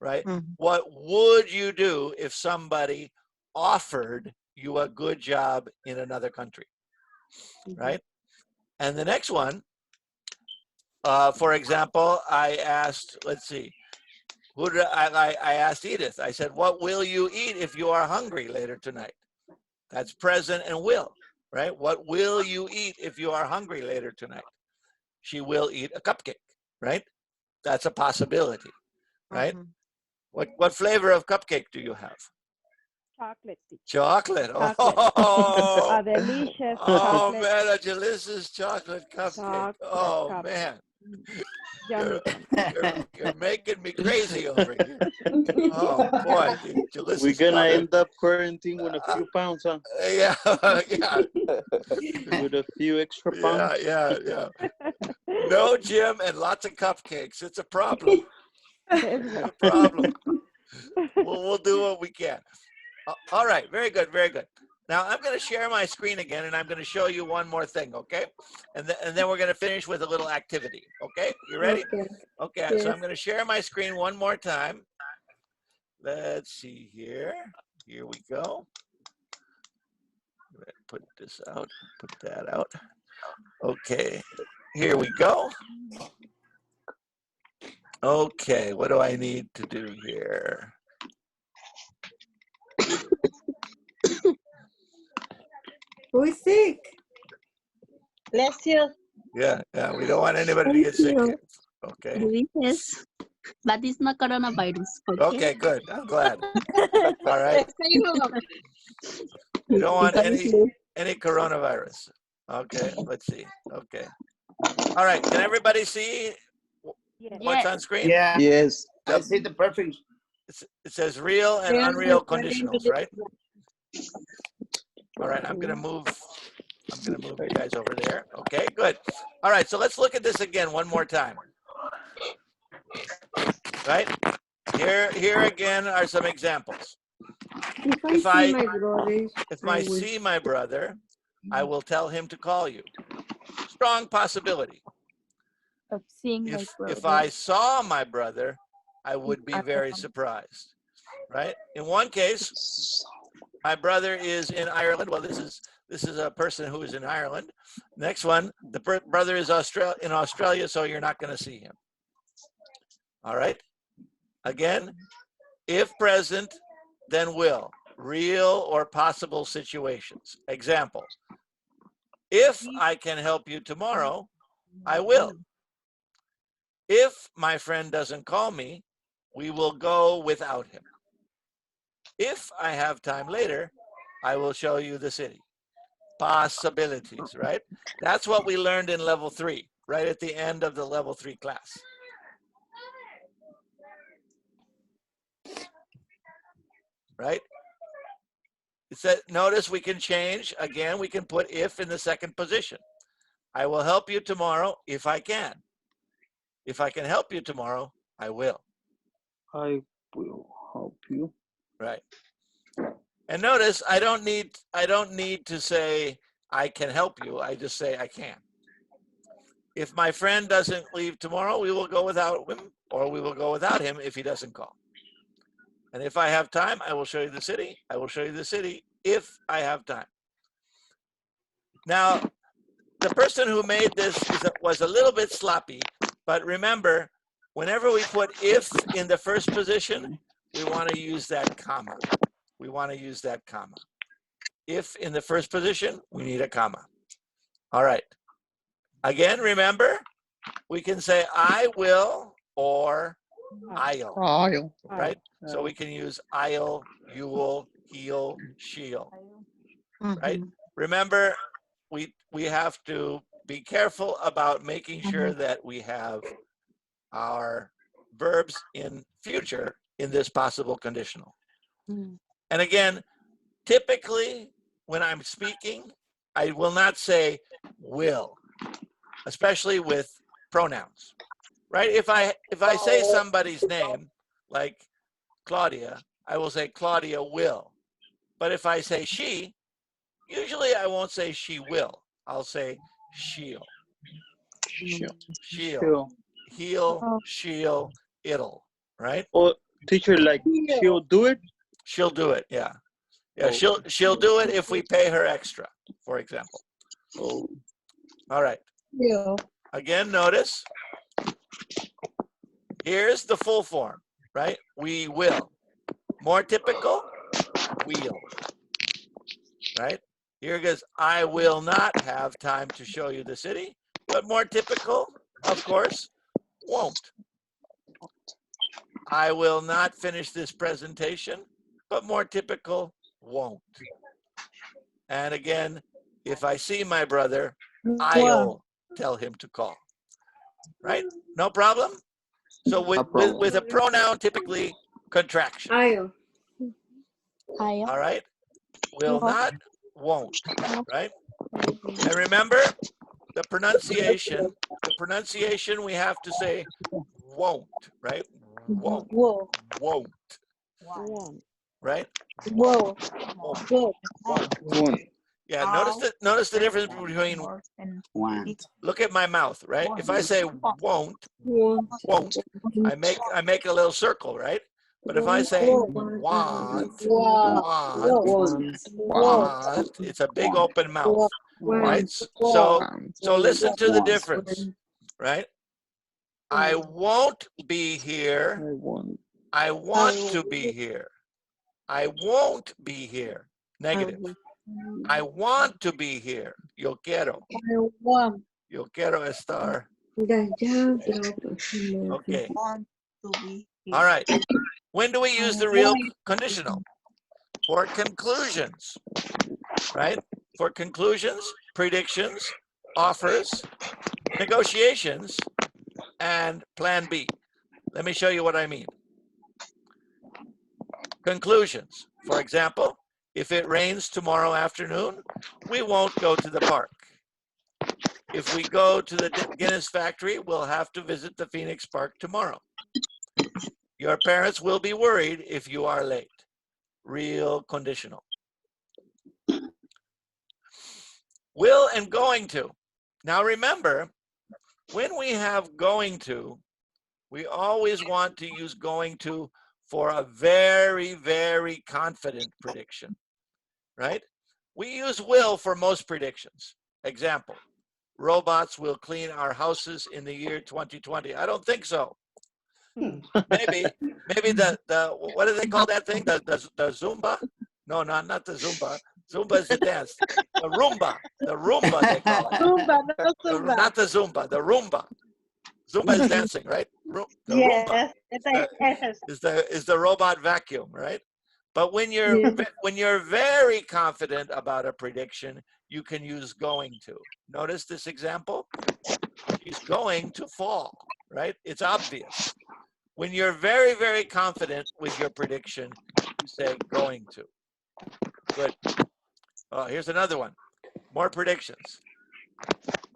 right? What would you do if somebody offered you a good job in another country, right? And the next one, for example, I asked, let's see, I asked Edith, I said, what will you eat if you are hungry later tonight? That's present and will, right? What will you eat if you are hungry later tonight? She will eat a cupcake, right? That's a possibility, right? What flavor of cupcake do you have? Chocolate. Chocolate. Chocolate. Oh, A delicious oh chocolate. man, a delicious chocolate cupcake. Oh man, you're making me crazy over here. Oh boy, delicious. We're gonna chocolate. end up quarantining with a few pounds, huh? Yeah, yeah. With a few extra pounds. Yeah. No gym and lots of cupcakes. It's a problem. It's a problem. We'll do what we can. All right, very good, very good. Now I'm going to share my screen again, and I'm going to show you one more thing, okay? And then we're going to finish with a little activity, okay? You ready? Okay, Yes. so I'm going to share my screen one more time. Let's see here. Here we go. Put this out, put that out. Okay, here we go. Okay, what do I need to do here? Who is sick? Bless you. Yeah, we don't want anybody to get sick here. Okay. Yes, but it's not coronavirus. Okay, good. I'm glad. All right. We don't want any coronavirus. Okay, let's see. Okay. All right, can everybody see what's on screen? Yeah. Yes. I see the perfect. It says real and unreal conditionals, right? All right, I'm going to move I'm going to move you guys over there. Okay, good. All right, so let's look at this again one more time. Right? Here again are some examples. If I see my brother, I will tell him to call you. Strong possibility. Of seeing my brother. If I saw my brother, I would be very surprised. Right? In one case, my brother is in Ireland. Well, this is a person who is in Ireland. Next one, the brother is in Australia, so you're not going to see him. All right? Again, if present, then will. Real or possible situations. Example, if I can help you tomorrow, I will. If my friend doesn't call me, we will go without him. If I have time later, I will show you the city. Possibilities, right? That's what we learned in level 3, right at the end of the level 3 class. Right? It said, notice we can change. Again, we can put if in the second position. I will help you tomorrow if I can. If I can help you tomorrow, I will. I will help you. Right. And notice I don't need to say I can help you. I just say I can. If my friend doesn't leave tomorrow, we will go without him, or we will go without him if he doesn't call. And if I have time, I will show you the city. I will show you the city if I have time. Now, the person who made this was a little bit sloppy, but remember, whenever we put if in the first position, we want to use that comma. We want to use that comma. If in the first position, we need a comma. All right. Again, remember, we can say I will or I'll. Right? So we can use I'll, you'll, he'll, she'll. Right? Remember, we have to be careful about making sure that we have our verbs in future in this possible conditional. And again, typically when I'm speaking, I will not say will, especially with pronouns. Right? If I say somebody's name, like Claudia, I will say Claudia will. But if I say she, usually I won't say she will. I'll say she'll. She'll. He'll, she'll, it'll. Right? Oh, teacher, like she'll do it? She'll do it, yeah. Yeah, she'll do it if we pay her extra, for example. Oh. All right. Yeah. Again, notice. Here's the full form, right? We will. More typical, will. Right? Here it goes, I will not have time to show you the city, but more typical, of course, won't. I will not finish this presentation, but more typical, won't. And again, if I see my brother, I'll tell him to call. Right? No problem? So with a pronoun, typically contraction. I'll. All right? Will not, won't. Right? And remember, the pronunciation we have to say won't, right? Won't. Won't. Right? Whoa. Won't. Yeah, notice the difference between look at my mouth, right? If I say won't, I make a little circle, right? But if I say want, it's a big open mouth, right? So listen to the difference, right? I won't be here. I want to be here. I won't be here. Negative. I want to be here. Yo quiero. I want. Yo quiero estar. Okay. All right. When do we use the real conditional? For conclusions, right? For conclusions, predictions, offers, negotiations, and plan B. Let me show you what I mean. Conclusions. For example, if it rains tomorrow afternoon, we won't go to the park. If we go to the Guinness factory, we'll have to visit the Phoenix Park tomorrow. Your parents will be worried if you are late. Real conditional. Will and going to. Now remember, when we have going to, we always want to use going to for a very, very confident prediction, right? We use will for most predictions. Example, robots will clean our houses in the year 2020. I don't think so. Maybe the what do they call that thing? The Zumba? No, not the Zumba. Zumba is the dance. The Roomba they call it. Zumba, no Zumba. Not the Zumba, the Roomba. Zumba is dancing, right? The Roomba is the robot vacuum, right? But when you're very confident about a prediction, you can use going to. Notice this example. She's going to fall, right? It's obvious. When you're very, very confident with your prediction, you say going to. Good. Oh, here's another one. More predictions.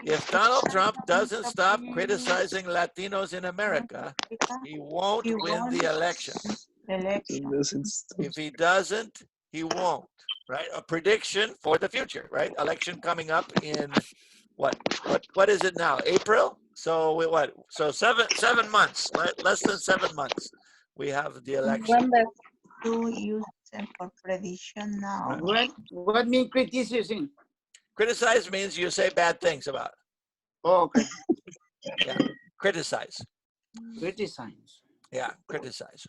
If Donald Trump doesn't stop criticizing Latinos in America, he won't win the election. If he doesn't, he won't, right? A prediction for the future, right? Election coming up in what is it now? April? So what? So seven months, less than 7 months. We have the election. To use them for prediction now. What mean criticism? Criticize means you say bad things about it. Oh, okay. Yeah, criticize. Criticize. Yeah, criticize.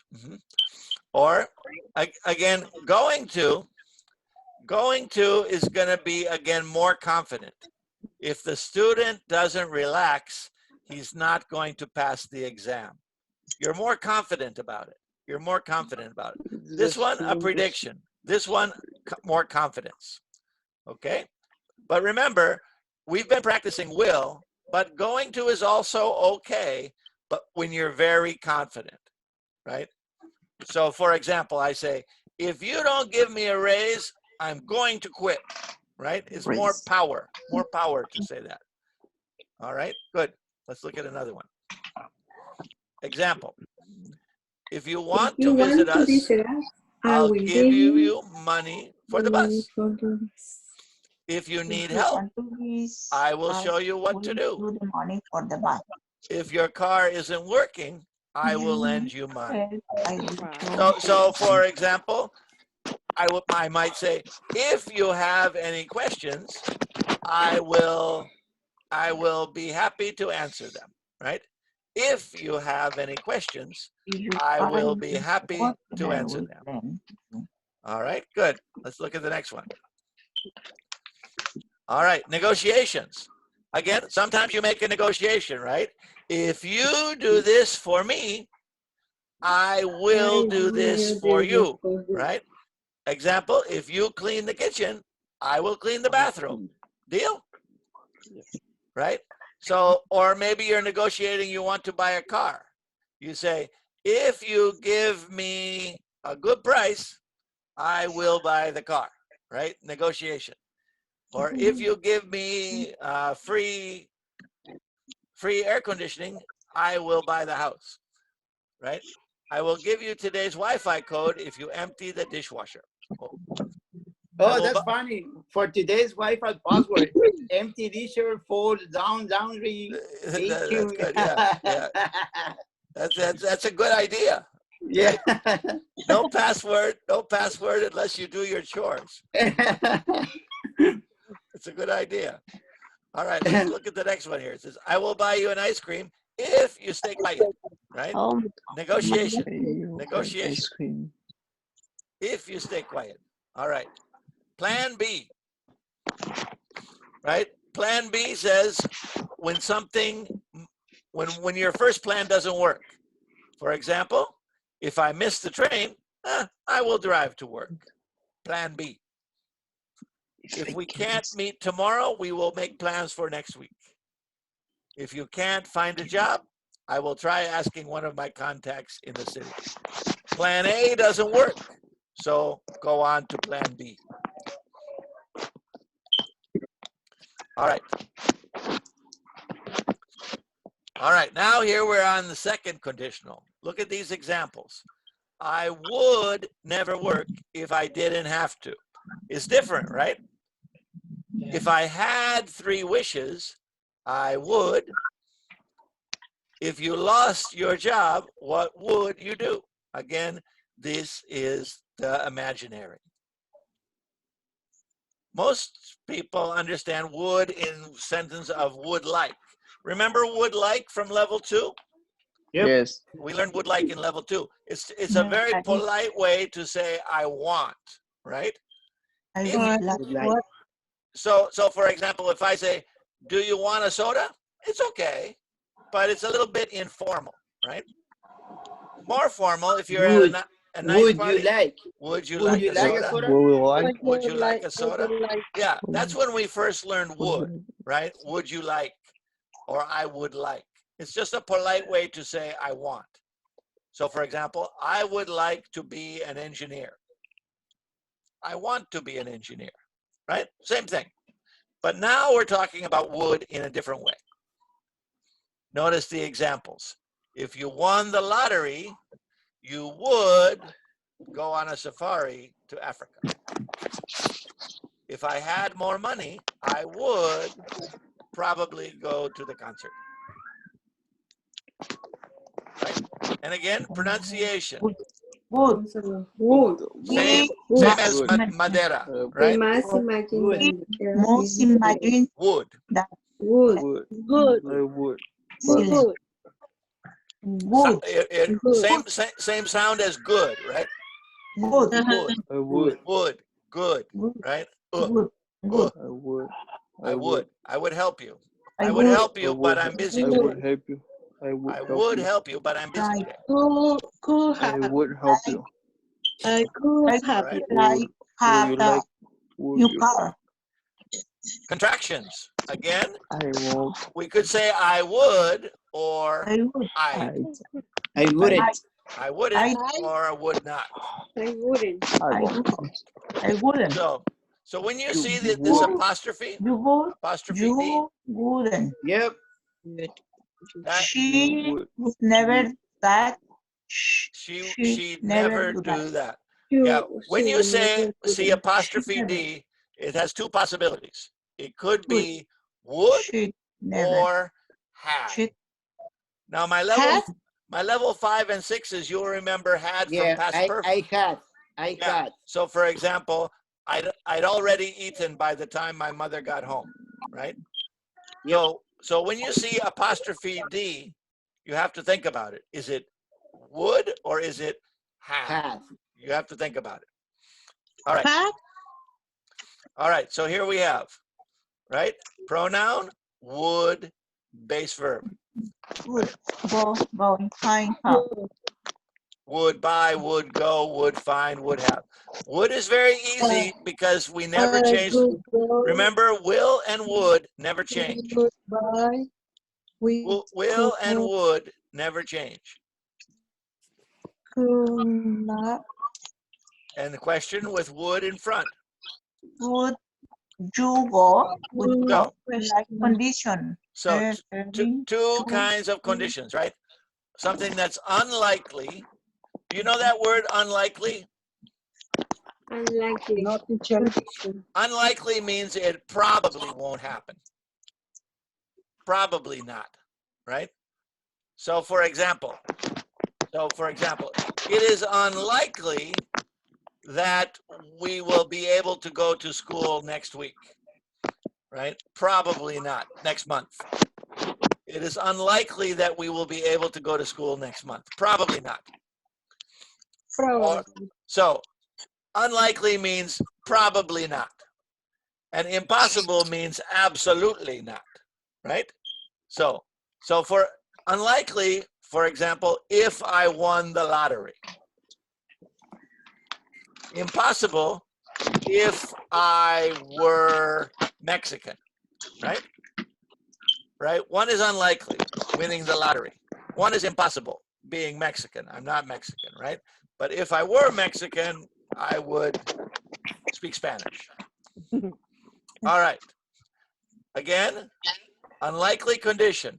Or again, going to is going to be again more confident. If the student doesn't relax, he's not going to pass the exam. You're more confident about it. You're more confident about it. This one, a prediction. This one, more confidence. Okay? But remember, we've been practicing will, but going to is also okay, but when you're very confident, right? So for example, I say, if you don't give me a raise, I'm going to quit, right? It's more power to say that. All right, good. Let's look at another one. Example. If you want to visit us, I'll give you money for the bus. If you need help, I will show you what to do. The money for the bus. If your car isn't working, I will lend you money. Wow. So for example, I might say, if you have any questions, I will be happy to answer them, right? If you have any questions, I will be happy to answer them. All right, good. Let's look at the next one. All right, negotiations. Again, sometimes you make a negotiation, right? If you do this for me, I will do this for you, right? Example, if you clean the kitchen, I will clean the bathroom. Deal? Right? So, or maybe you're negotiating, you want to buy a car. You say, if you give me a good price, I will buy the car, right? Negotiation. Or if you give me free air conditioning, I will buy the house, right? I will give you today's Wi-Fi code if you empty the dishwasher. Oh, that's funny. For today's Wi-Fi password, empty disher, fold down, read. That's good, yeah. That's a good idea. Yeah. Right? No password unless you do your chores. It's a good idea. All right, let's look at the next one here. It says, I will buy you an ice cream if you stay quiet, right? Negotiation. Negotiation. If you stay quiet. All right. Plan B. Right? Plan B says when your first plan doesn't work. For example, if I miss the train, I will drive to work. Plan B. If we can't meet tomorrow, we will make plans for next week. If you can't find a job, I will try asking one of my contacts in the city. Plan A doesn't work, so go on to plan B. All right. All right, now here we're on the second conditional. Look at these examples. I would never work if I didn't have to. It's different, right? If I had 3 wishes, I would. If you lost your job, what would you do? Again, this is the imaginary. Most people understand would in sentence of would like. Remember would like from level 2? Yep. Yes. We learned would like in level 2. It's a very polite way to say I want, right? So for example, if I say, do you want a soda? It's okay, but it's a little bit informal, right? More formal if you're at a nice would party. you like? Would you Would like you a like soda? a soda? Would you like a soda? Yeah, that's when we first learned would, right? Would you like, or I would like. It's just a polite way to say I want. So for example, I would like to be an engineer. I want to be an engineer, right? Same thing. But now we're talking about would in a different way. Notice the examples. If you won the lottery, you would go on a safari to Africa. If I had more money, I would probably go to the concert. Right? And again, pronunciation. Would. Same as Madera, right? Most imagine Would. that. Would. Good. Good. So, same sound as good, right? Good. Would. Good. Right? Good. I would help you. I would help you, but I'm busy today. I would help you. I would help you, but I'm busy today. I would help you. I could have Right? like have like new car. Contractions. Again, I won't. we could say I would or I wouldn't. I wouldn't or I would not. I wouldn't. I wouldn't. So when you see this apostrophe, apostrophe D, you wouldn't. Yep. She would never that. She'd never do that. Yeah. When you say see apostrophe D, it has 2 possibilities. It could be would or had. Now my level 5 and 6s, you'll remember had from past perfect. I had. So for example, I'd already eaten by the time my mother got home, right? So when you see apostrophe D, you have to think about it. Is it would or is it had? You have to think about it. All right. All right, so here we have, right? Pronoun, would, base verb. Would go, going, fine, come. Would buy, would go, would find, would have. Would is very easy because we never change. Remember, will and would never change. Will and would never change. And the question with would in front. Would you go? Would go. Like condition. So two kinds of conditions, right? Something that's unlikely. Do you know that word unlikely? Unlikely. Unlikely means it probably won't happen. Probably not, right? So for example, it is unlikely that we will be able to go to school next week, right? Probably not, next month. It is unlikely that we will be able to go to school next month. Probably not. So unlikely means probably not. And impossible means absolutely not, right? So for unlikely, for example, if I won the lottery. Impossible if I were Mexican, right? Right? One is unlikely, winning the lottery. One is impossible, being Mexican. I'm not Mexican, right? But if I were Mexican, I would speak Spanish. All right. Again, unlikely condition.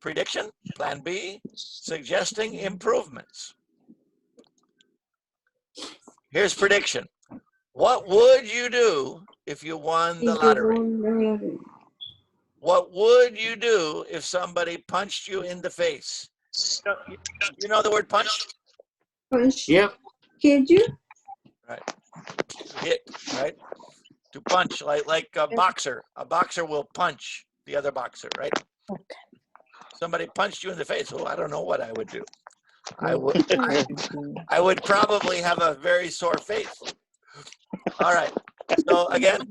Prediction, plan B, suggesting improvements. Here's prediction. What would you do if you won the lottery? What would you do if somebody punched you in the face? You know the word punch? Punch. Yep. Hit you? Right. Hit, right? To punch, like a boxer. A boxer will punch the other boxer, right? Okay. Somebody punched you in the face. Oh, I don't know what I would do. I would probably have a very sore face. All right. So again,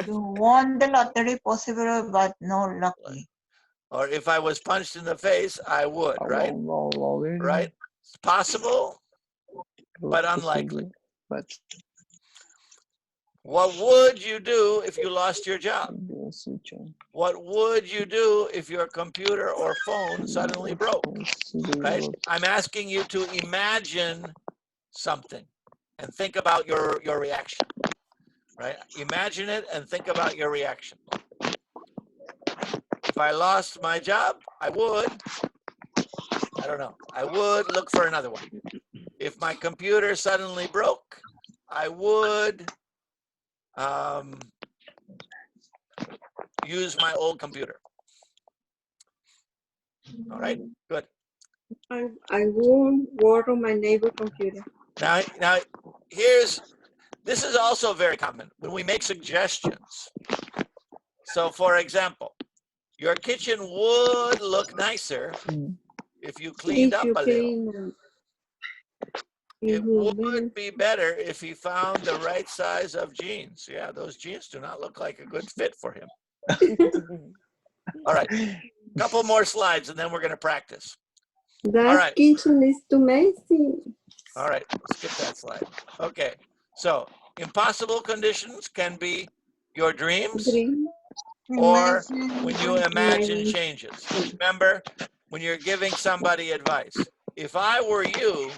You won the lottery possible, but no lucky. or if I was punched in the face, I would, right? Right? It's possible, but unlikely. What would you do if you lost your job? What would you do if your computer or phone suddenly broke? Right? I'm asking you to imagine something and think about your reaction. Right? Imagine it and think about your reaction. If I lost my job, I would look for another one. If my computer suddenly broke, I would use my old computer. All right, good. I won't work on my neighbor computer. Now, this is also very common when we make suggestions. So, for example, your kitchen would look nicer if you cleaned up a little. It would be better if he found the right size of jeans. Yeah, those jeans do not look like a good fit for him. All right, couple more slides and then we're going to practice. That kitchen is too messy. All right, skip that slide. Okay, so impossible conditions can be your dreams or when you imagine changes. Remember, when you're giving somebody advice, if I were you,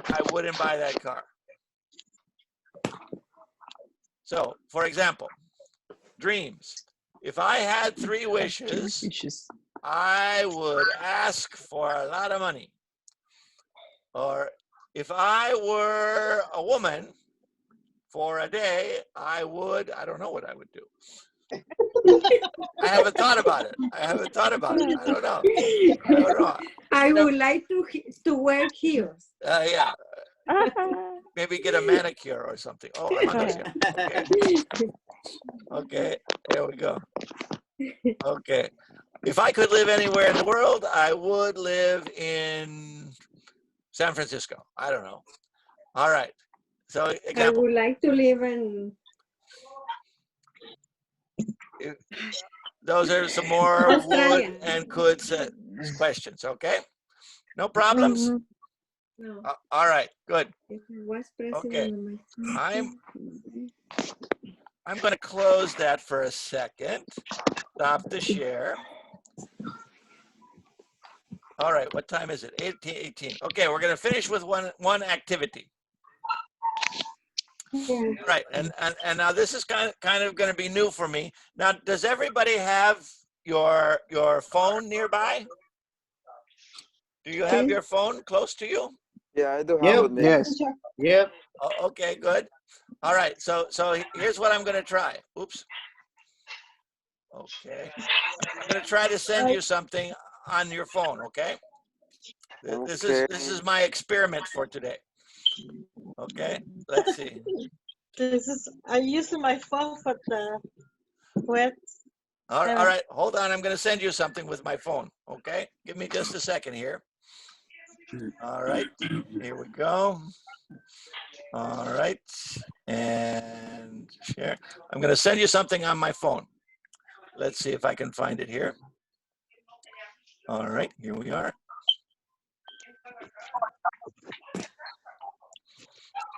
I wouldn't buy that car. So, for example, dreams. If I had 3 wishes, I would ask for a lot of money. Or if I were a woman for a day, I don't know what I would do. I haven't thought about it. I don't know. I would like to wear heels. Yeah. Maybe get a manicure or something. Oh, I'm understand. Okay, there we go. Okay. If I could live anywhere in the world, I would live in San Francisco. I don't know. All right. So example. I would like to live in. Those are some more would and could questions. Okay. No problems. No. All right. Good. Okay. I'm going to close that for a second. Stop the share. All right, what time is it? 18. Okay, we're going to finish with one activity. Yeah. Right, and now this is kind of going to be new for me. Now, does everybody have your phone nearby? Do you have your phone close to you? Yeah, I do have it. Yes. Yep. Oh, okay, good. All right, so here's what I'm going to try. Oops. Okay. I'm going to try to send you something on your phone, okay? This is my experiment for today. Okay, let's see. I use my phone for the web. All right, hold on. I'm going to send you something with my phone, okay? Give me just a second here. All right, here we go. All right, and share. I'm going to send you something on my phone. Let's see if I can find it here. All right, here we are.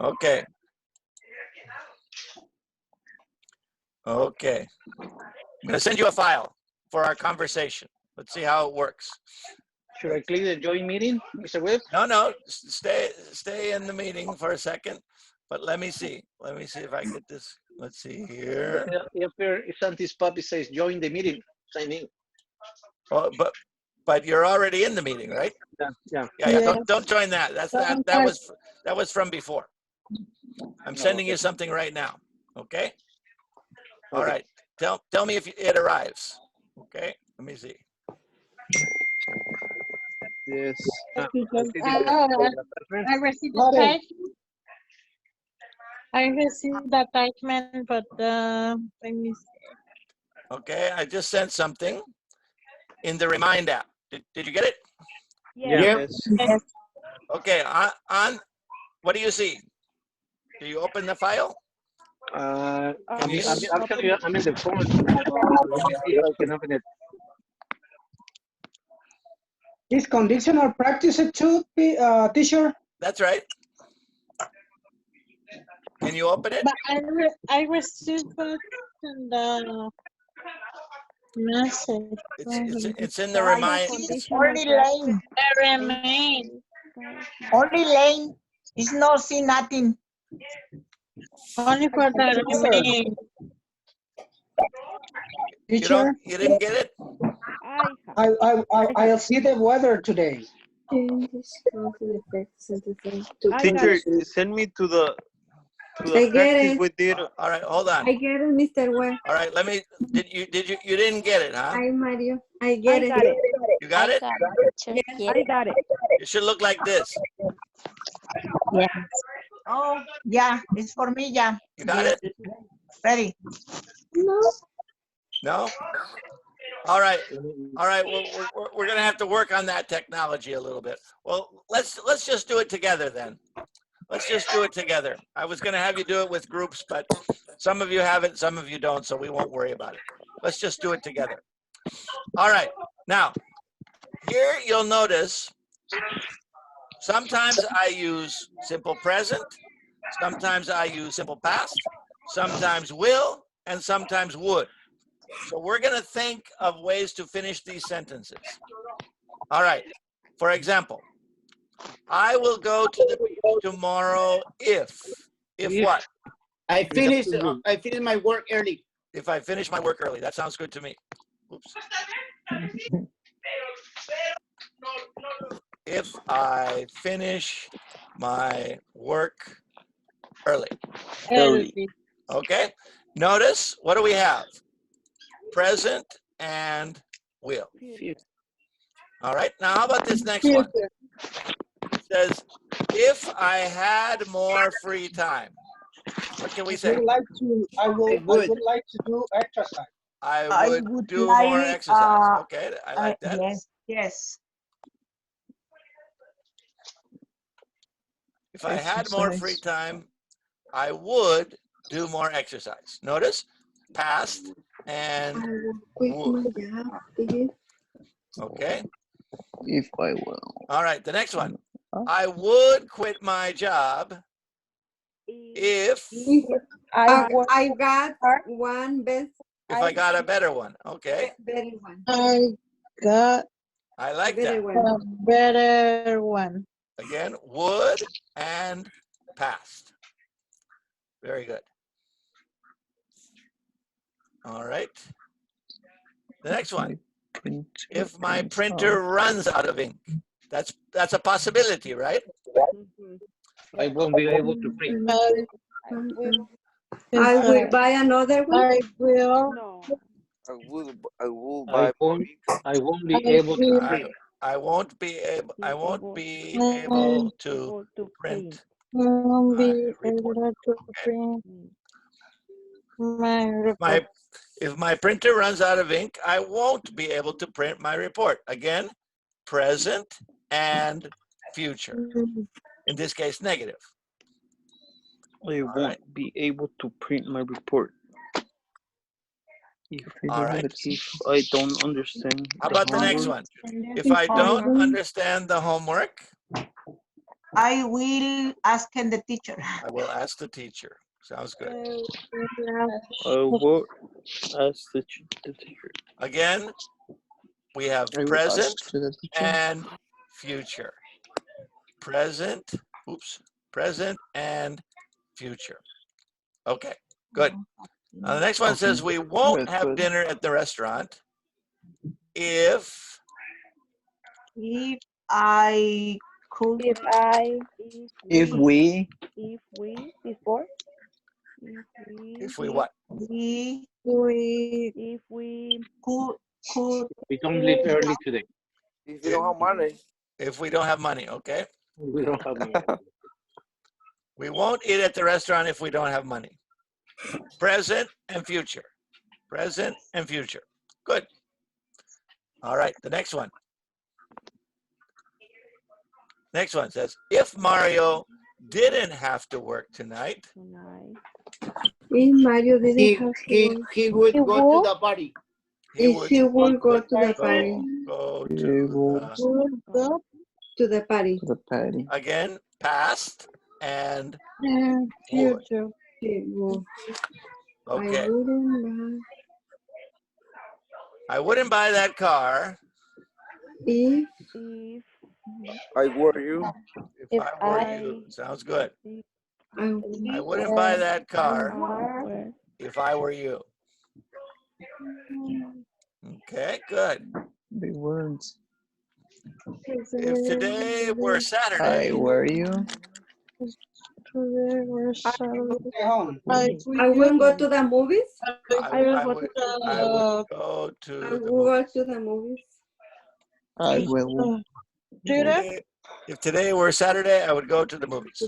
Okay. Okay. I'm going to send you a file for our conversation. Let's see how it works. Should I click the join meeting, Mr. Webb? No. Stay in the meeting for a second. But let me see. Let me see if I get this. Let's see here. Up here, Santi's puppy says, join the meeting, sign in. Oh, but you're already in the meeting, right? Yeah. Yeah. Don't join that. That was from before. I'm sending you something right now. Okay. All right. Tell me if it arrives. Okay. Let me see. Yes. I received the attachment. I received the attachment, but let me see. Okay. I just sent something in the Remind app. Did you get it? Yes. Okay. On what do you see? Do you open the file? Actually, I'm in the phone. Let me see if I can open it. Is conditional practice too, teacher? That's right. Can you open it? But I received it in the message. It's in the Remind. Only Lane. Remain. Only Lane. It's not see nothing. Only for the remain. Teacher? You didn't get it? I'll see the weather today. Teacher, send me to the I get practice it. we did. All right, hold on. I get it, Mr. Webb. All right, you didn't get it, huh? Hi, Mario. I get it. You got it? Yes, I got it. It should look like this. Yeah. Oh, yeah. It's for me, yeah. You got it? Ready. No? All right. We're gonna have to work on that technology a little bit. Well, let's just do it together then. Let's just do it together. I was gonna have you do it with groups, but some of you have it, some of you don't, so we won't worry about it. Let's just do it together. All right. Now, here you'll notice sometimes I use simple present, sometimes I use simple past, sometimes will, and sometimes would. So we're going to think of ways to finish these sentences. All right. For example, I will go to the beach tomorrow if what? I finish my work early. If I finish my work early. That sounds good to me. Oops. If I finish my work early. Okay. Notice, what do we have? Present and will. All right. Now, how about this next one? It says, if I had more free time. What can we say? I would like to do exercise. I would do more exercise. Okay, I like that. Yes. If I had more free time, I would do more exercise. Notice, past and would. Okay. If I will. All right, the next one. I would quit my job if I got one best. If I got a better one. Okay. Better one. I like that. A better one. Again, would and past. Very good. All right. The next one. If my printer runs out of ink. That's a possibility, right? I won't be able to print. I will buy another one. I will. I will I buy. won't be able to print. I won't be able to print. I won't be able to print my report. If my printer runs out of ink, I won't be able to print my report. Again, present and future. In this case, negative. I won't be able to print my report. All right. If I don't understand. How about the next one? If I don't understand the homework, I will ask the teacher. I will ask the teacher. Sounds good. I will ask the teacher. Again, we have present and future. Present and future. Okay. Good. Now the next one says we won't have dinner at the restaurant if I could. If we before. If we what? We could We don't leave early today. If you don't have money. If we don't have money, okay? We don't have money. We won't eat at the restaurant if we don't have money. Present and future. Present and future. Good. All right, the next one. Next one says, if Mario didn't have to work tonight, If Mario didn't have to work, he would go to the party. he would go to the party. Go to the party. The party. again, past and Future. He would. okay. I I wouldn't buy that car if I were you. if I were you. Sounds good. I wouldn't buy that car if I were you. Okay, good. Big words. If today were Saturday, I were you. Stay home. I wouldn't go to the movies. I would go to I the will go to the movies. I will. If today were Saturday, I would go to the movies.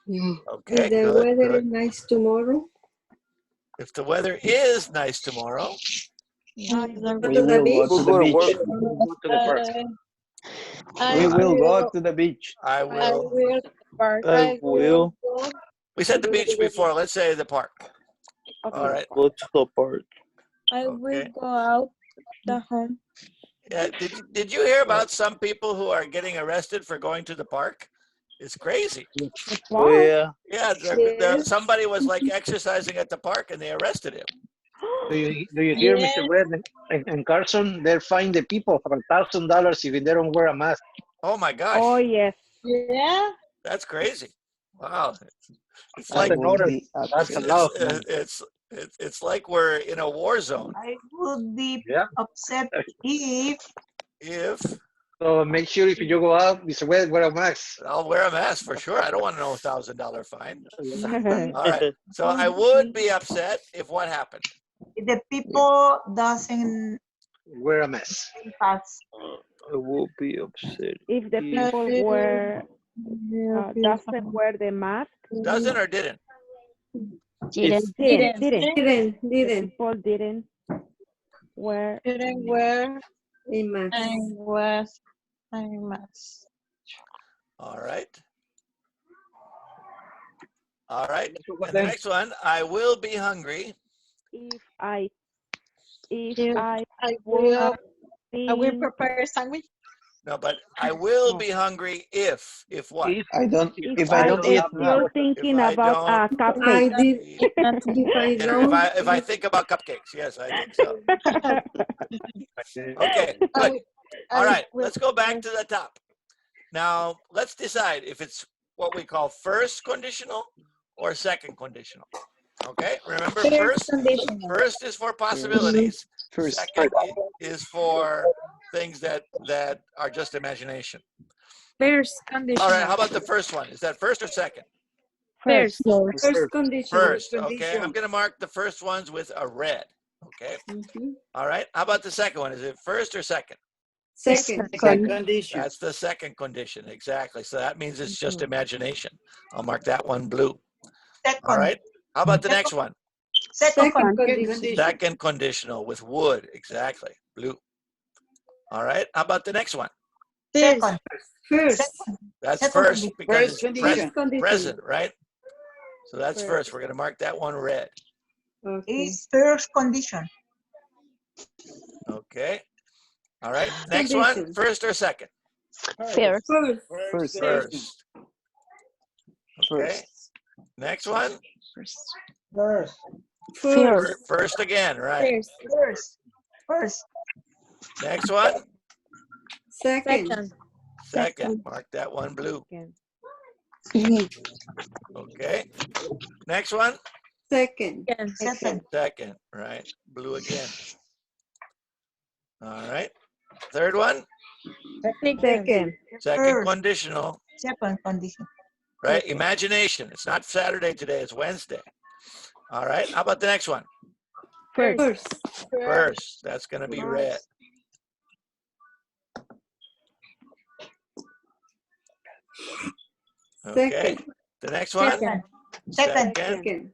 Okay, If the good, weather good. is nice tomorrow, If the weather is nice tomorrow, go We to the will go beach. to the beach. Go to the park. We will go to the beach. I will. I will We said the beach before. Let's say the park. All right. go to the park. I will Okay. go out the home. Yeah. Did you hear about some people who are getting arrested for going to the park? It's crazy. Oh yeah. Yeah. Somebody was like exercising at the park and they arrested him. Do you hear, Mr. Red and Carson? They're fining the people for $1,000 if they don't wear a mask. Oh my gosh. Oh, yes. Yeah. That's crazy. Wow. It's That's like an order. That's a law. it's like we're in a war zone. I would be Yeah. upset If So make sure if you go out, Mr. Red, wear a mask. I'll wear a mask for sure. I don't want to know $1,000 fine. All right. So I would be upset if what happened? the people doesn't Wear a mask. pass. I will be upset. If the people doesn't wear the mask. Doesn't or didn't? Didn't. People didn't wear a mask. All right. All right. And the next one, I will be hungry. If I will prepare a sandwich. No, but I will be hungry if what? If I don't eat now. You're thinking about a cupcake. If I think about cupcakes, yes, I think so. Okay, good. All right, let's go back to the top. Now, let's decide if it's what we call first conditional or second conditional. Okay, remember first is for possibilities. Second is for things that are just imagination. First conditional. All right, how about the first one? Is that first or second? First. First condition. First, okay. I'm going to mark the first ones with a red. Okay. All right. How about the second one? Is it first or second? Second condition. That's the second condition. Exactly. So that means it's just imagination. I'll mark that one blue. All right. How about the next one? Second condition. Second conditional with would. Exactly. Blue. All right. How about the next one? Second. First. That's first because First it's condition. present, right? So that's first. We're going to mark that one red. Is first condition. Okay. All right. Next one. First or second? First. First. Okay. Next one. First again, right? First. Next one. Second. Second. Mark that one blue. Okay. Next one. Second. Second, right? Blue again. All right. Third one? Second. Second conditional, Second condition. right? Imagination. It's not Saturday today, it's Wednesday. All right. How about the next one? First. First. That's going to be red. Okay. The next one? Second.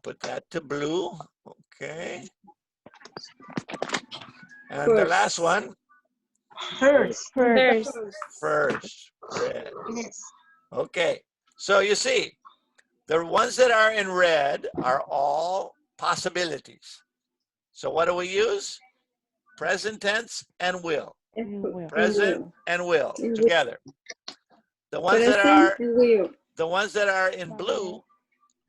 Put that to blue. Okay. And the last one? First. First. Red. Yes. Okay. So you see, the ones that are in red are all possibilities. So what do we use? Present tense and will. Present and will together. The ones that are in blue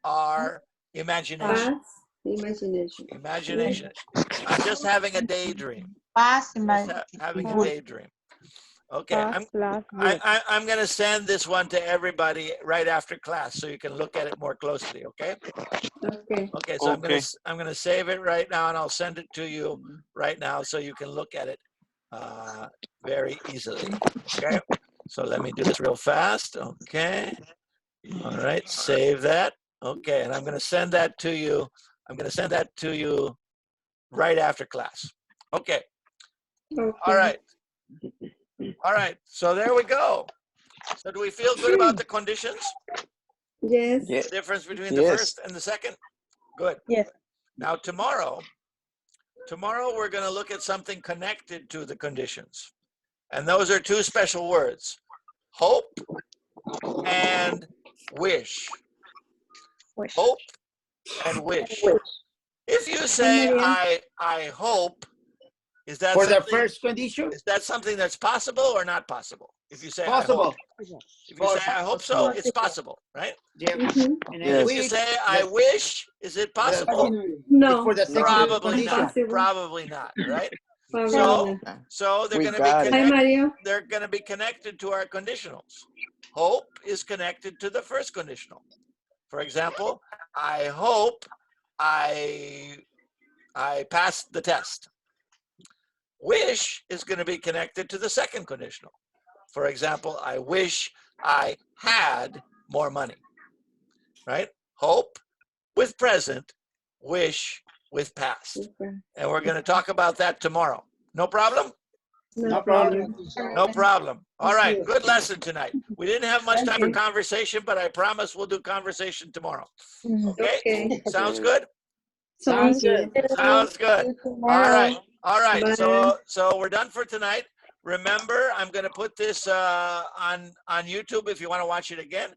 are imagination. Imagination. I'm just having a daydream. Having a daydream. Okay, I'm going to send this one to everybody right after class so you can look at it more closely. Okay. Okay. So I'm going to save it right now and I'll send it to you right now so you can look at it very easily. Okay. So let me do this real fast. Okay. All right. Save that. Okay. And I'm going to send that to you. I'm going to send that to you right after class. Okay. All right. All right, so there we go. So do we feel good about the conditions? Yes. The difference between the first and the second? Good. Yes. Now tomorrow we're going to look at something connected to the conditions. And those are two special words, hope and wish. Hope and wish. If you say, I hope, is that for the first condition? Is that something that's possible or not possible? If you say possible. I hope. If you say I hope so, it's possible, right? Yeah. And if you say I wish, is it possible? No. For the Probably not. Possible. Probably not, right? Probably So they're We going to be got it. Hi, Mario. they're going to be connected to our conditionals. Hope is connected to the first conditional. For example, I hope I passed the test. Wish is going to be connected to the second conditional. For example, I wish I had more money, right? Hope with present, wish with past. And we're going to talk about that tomorrow. No problem? No problem. No problem. All right, good lesson tonight. We didn't have much time for conversation, but I promise we'll do conversation tomorrow. Okay? Sounds good? Sounds good. Sounds good. All right. All right. So we're done for tonight. Remember, I'm going to put this on YouTube if you want to watch it again.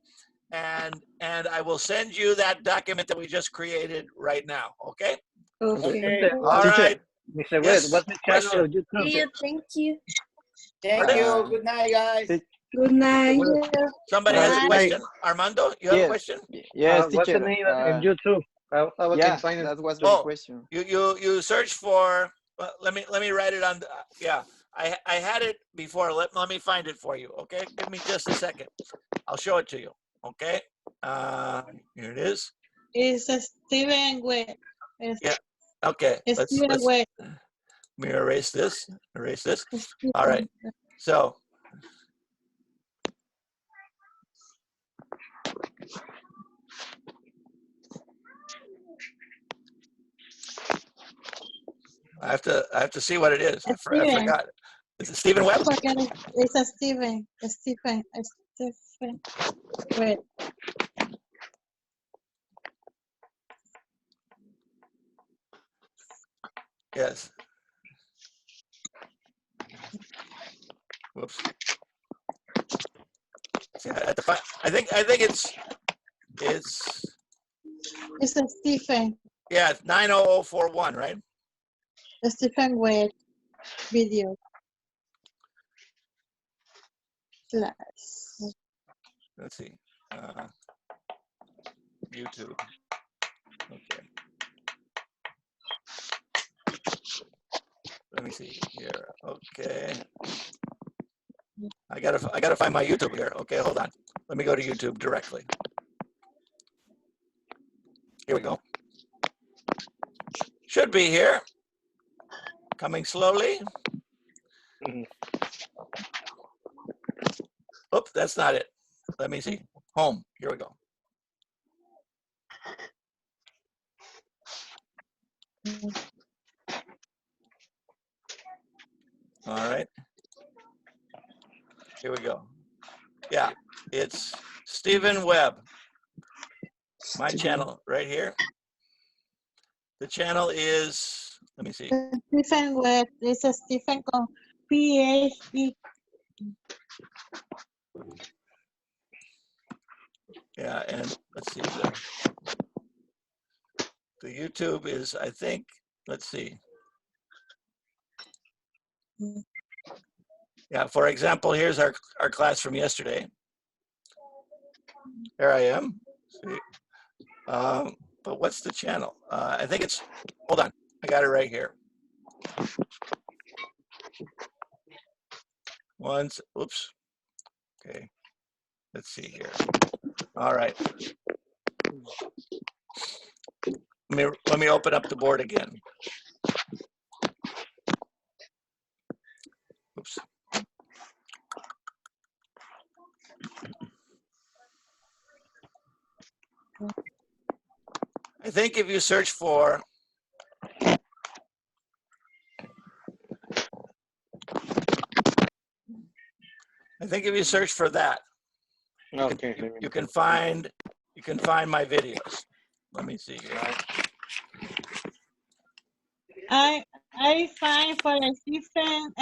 And I will send you that document that we just created right now. Okay? Okay. All right. Mr. Yes, West, what's the channel of YouTube? Thank you. Thank you. Good night, guys. Good night. Somebody has a question? Armando, you have a question? Yes, What's the teacher. name of YouTube? How I Yeah, can find it? that was my question. You search for. Let me write it on. Yeah, I had it before. Let me find it for you. Okay, give me just a second. I'll show it to you. Okay. Here it is. It's Steven Webb. Yeah. Okay. Let me erase this. Erase this. All right. So. I have to see what it is. I forgot. Is it Stephen Webb? It's a Stephen Webb. Yes. Whoops. See, I think it's a Stephen. Yeah, it's 90041, right? The Stephen Webb video. Class. Let's see. YouTube. Okay. Let me see here. Okay. I gotta find my YouTube here. Okay, hold on. Let me go to YouTube directly. Here we go. Should be here. Coming slowly. Oops, that's not it. Let me see. Home. Here we go. All right. Here we go. Yeah, it's Stephen Webb. My channel right here. The channel is, let me see. Stephen Webb. This is Stephen con PhD. Yeah, and let's see. The YouTube is, I think, let's see. Yeah, for example, here's our class from yesterday. There I am. See? But what's the channel? I think it's, hold on, I got it right here. Once, oops. Okay, let's see here. All right. Let me open up the board again. Oops. I think if you search for that, Okay. you can find my videos. Let me see here. I find for Stephen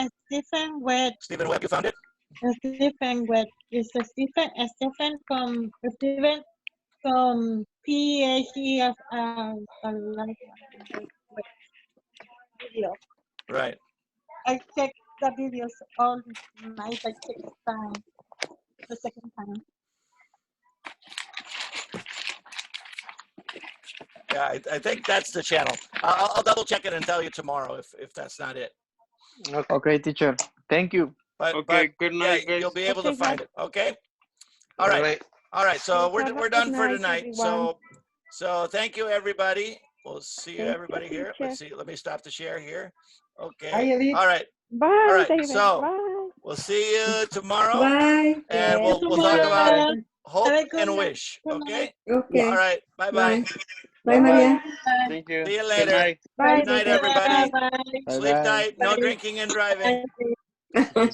Webb. Stephen Webb, you found it? Stephen Webb. It's a Stephen from PhD of video. Right. I checked the videos all night. I checked the second time. Yeah, I think that's the channel. I'll double check it and tell you tomorrow if that's not it. Okay, teacher. Thank you. But Good night, yeah, guys. you'll be able to find it. Okay. All All right. right. All right. So Have a we're good done for night, tonight. everyone. So thank you everybody. We'll see you Thank everybody you, here. teacher. Let's see. Let me stop the share here. Okay. Bye, Elite. All right. Bye, All right. David. So Bye. we'll see you tomorrow, Bye. and Yes. we'll talk about hope Have a good and night. wish. Good Okay. Okay. All right. Bye bye. Bye. Bye, Maria. Thank you. See you Good later. night. Bye, Good night, David. everybody. Bye. Sleep Bye-bye. tight. No drinking and driving. Bye.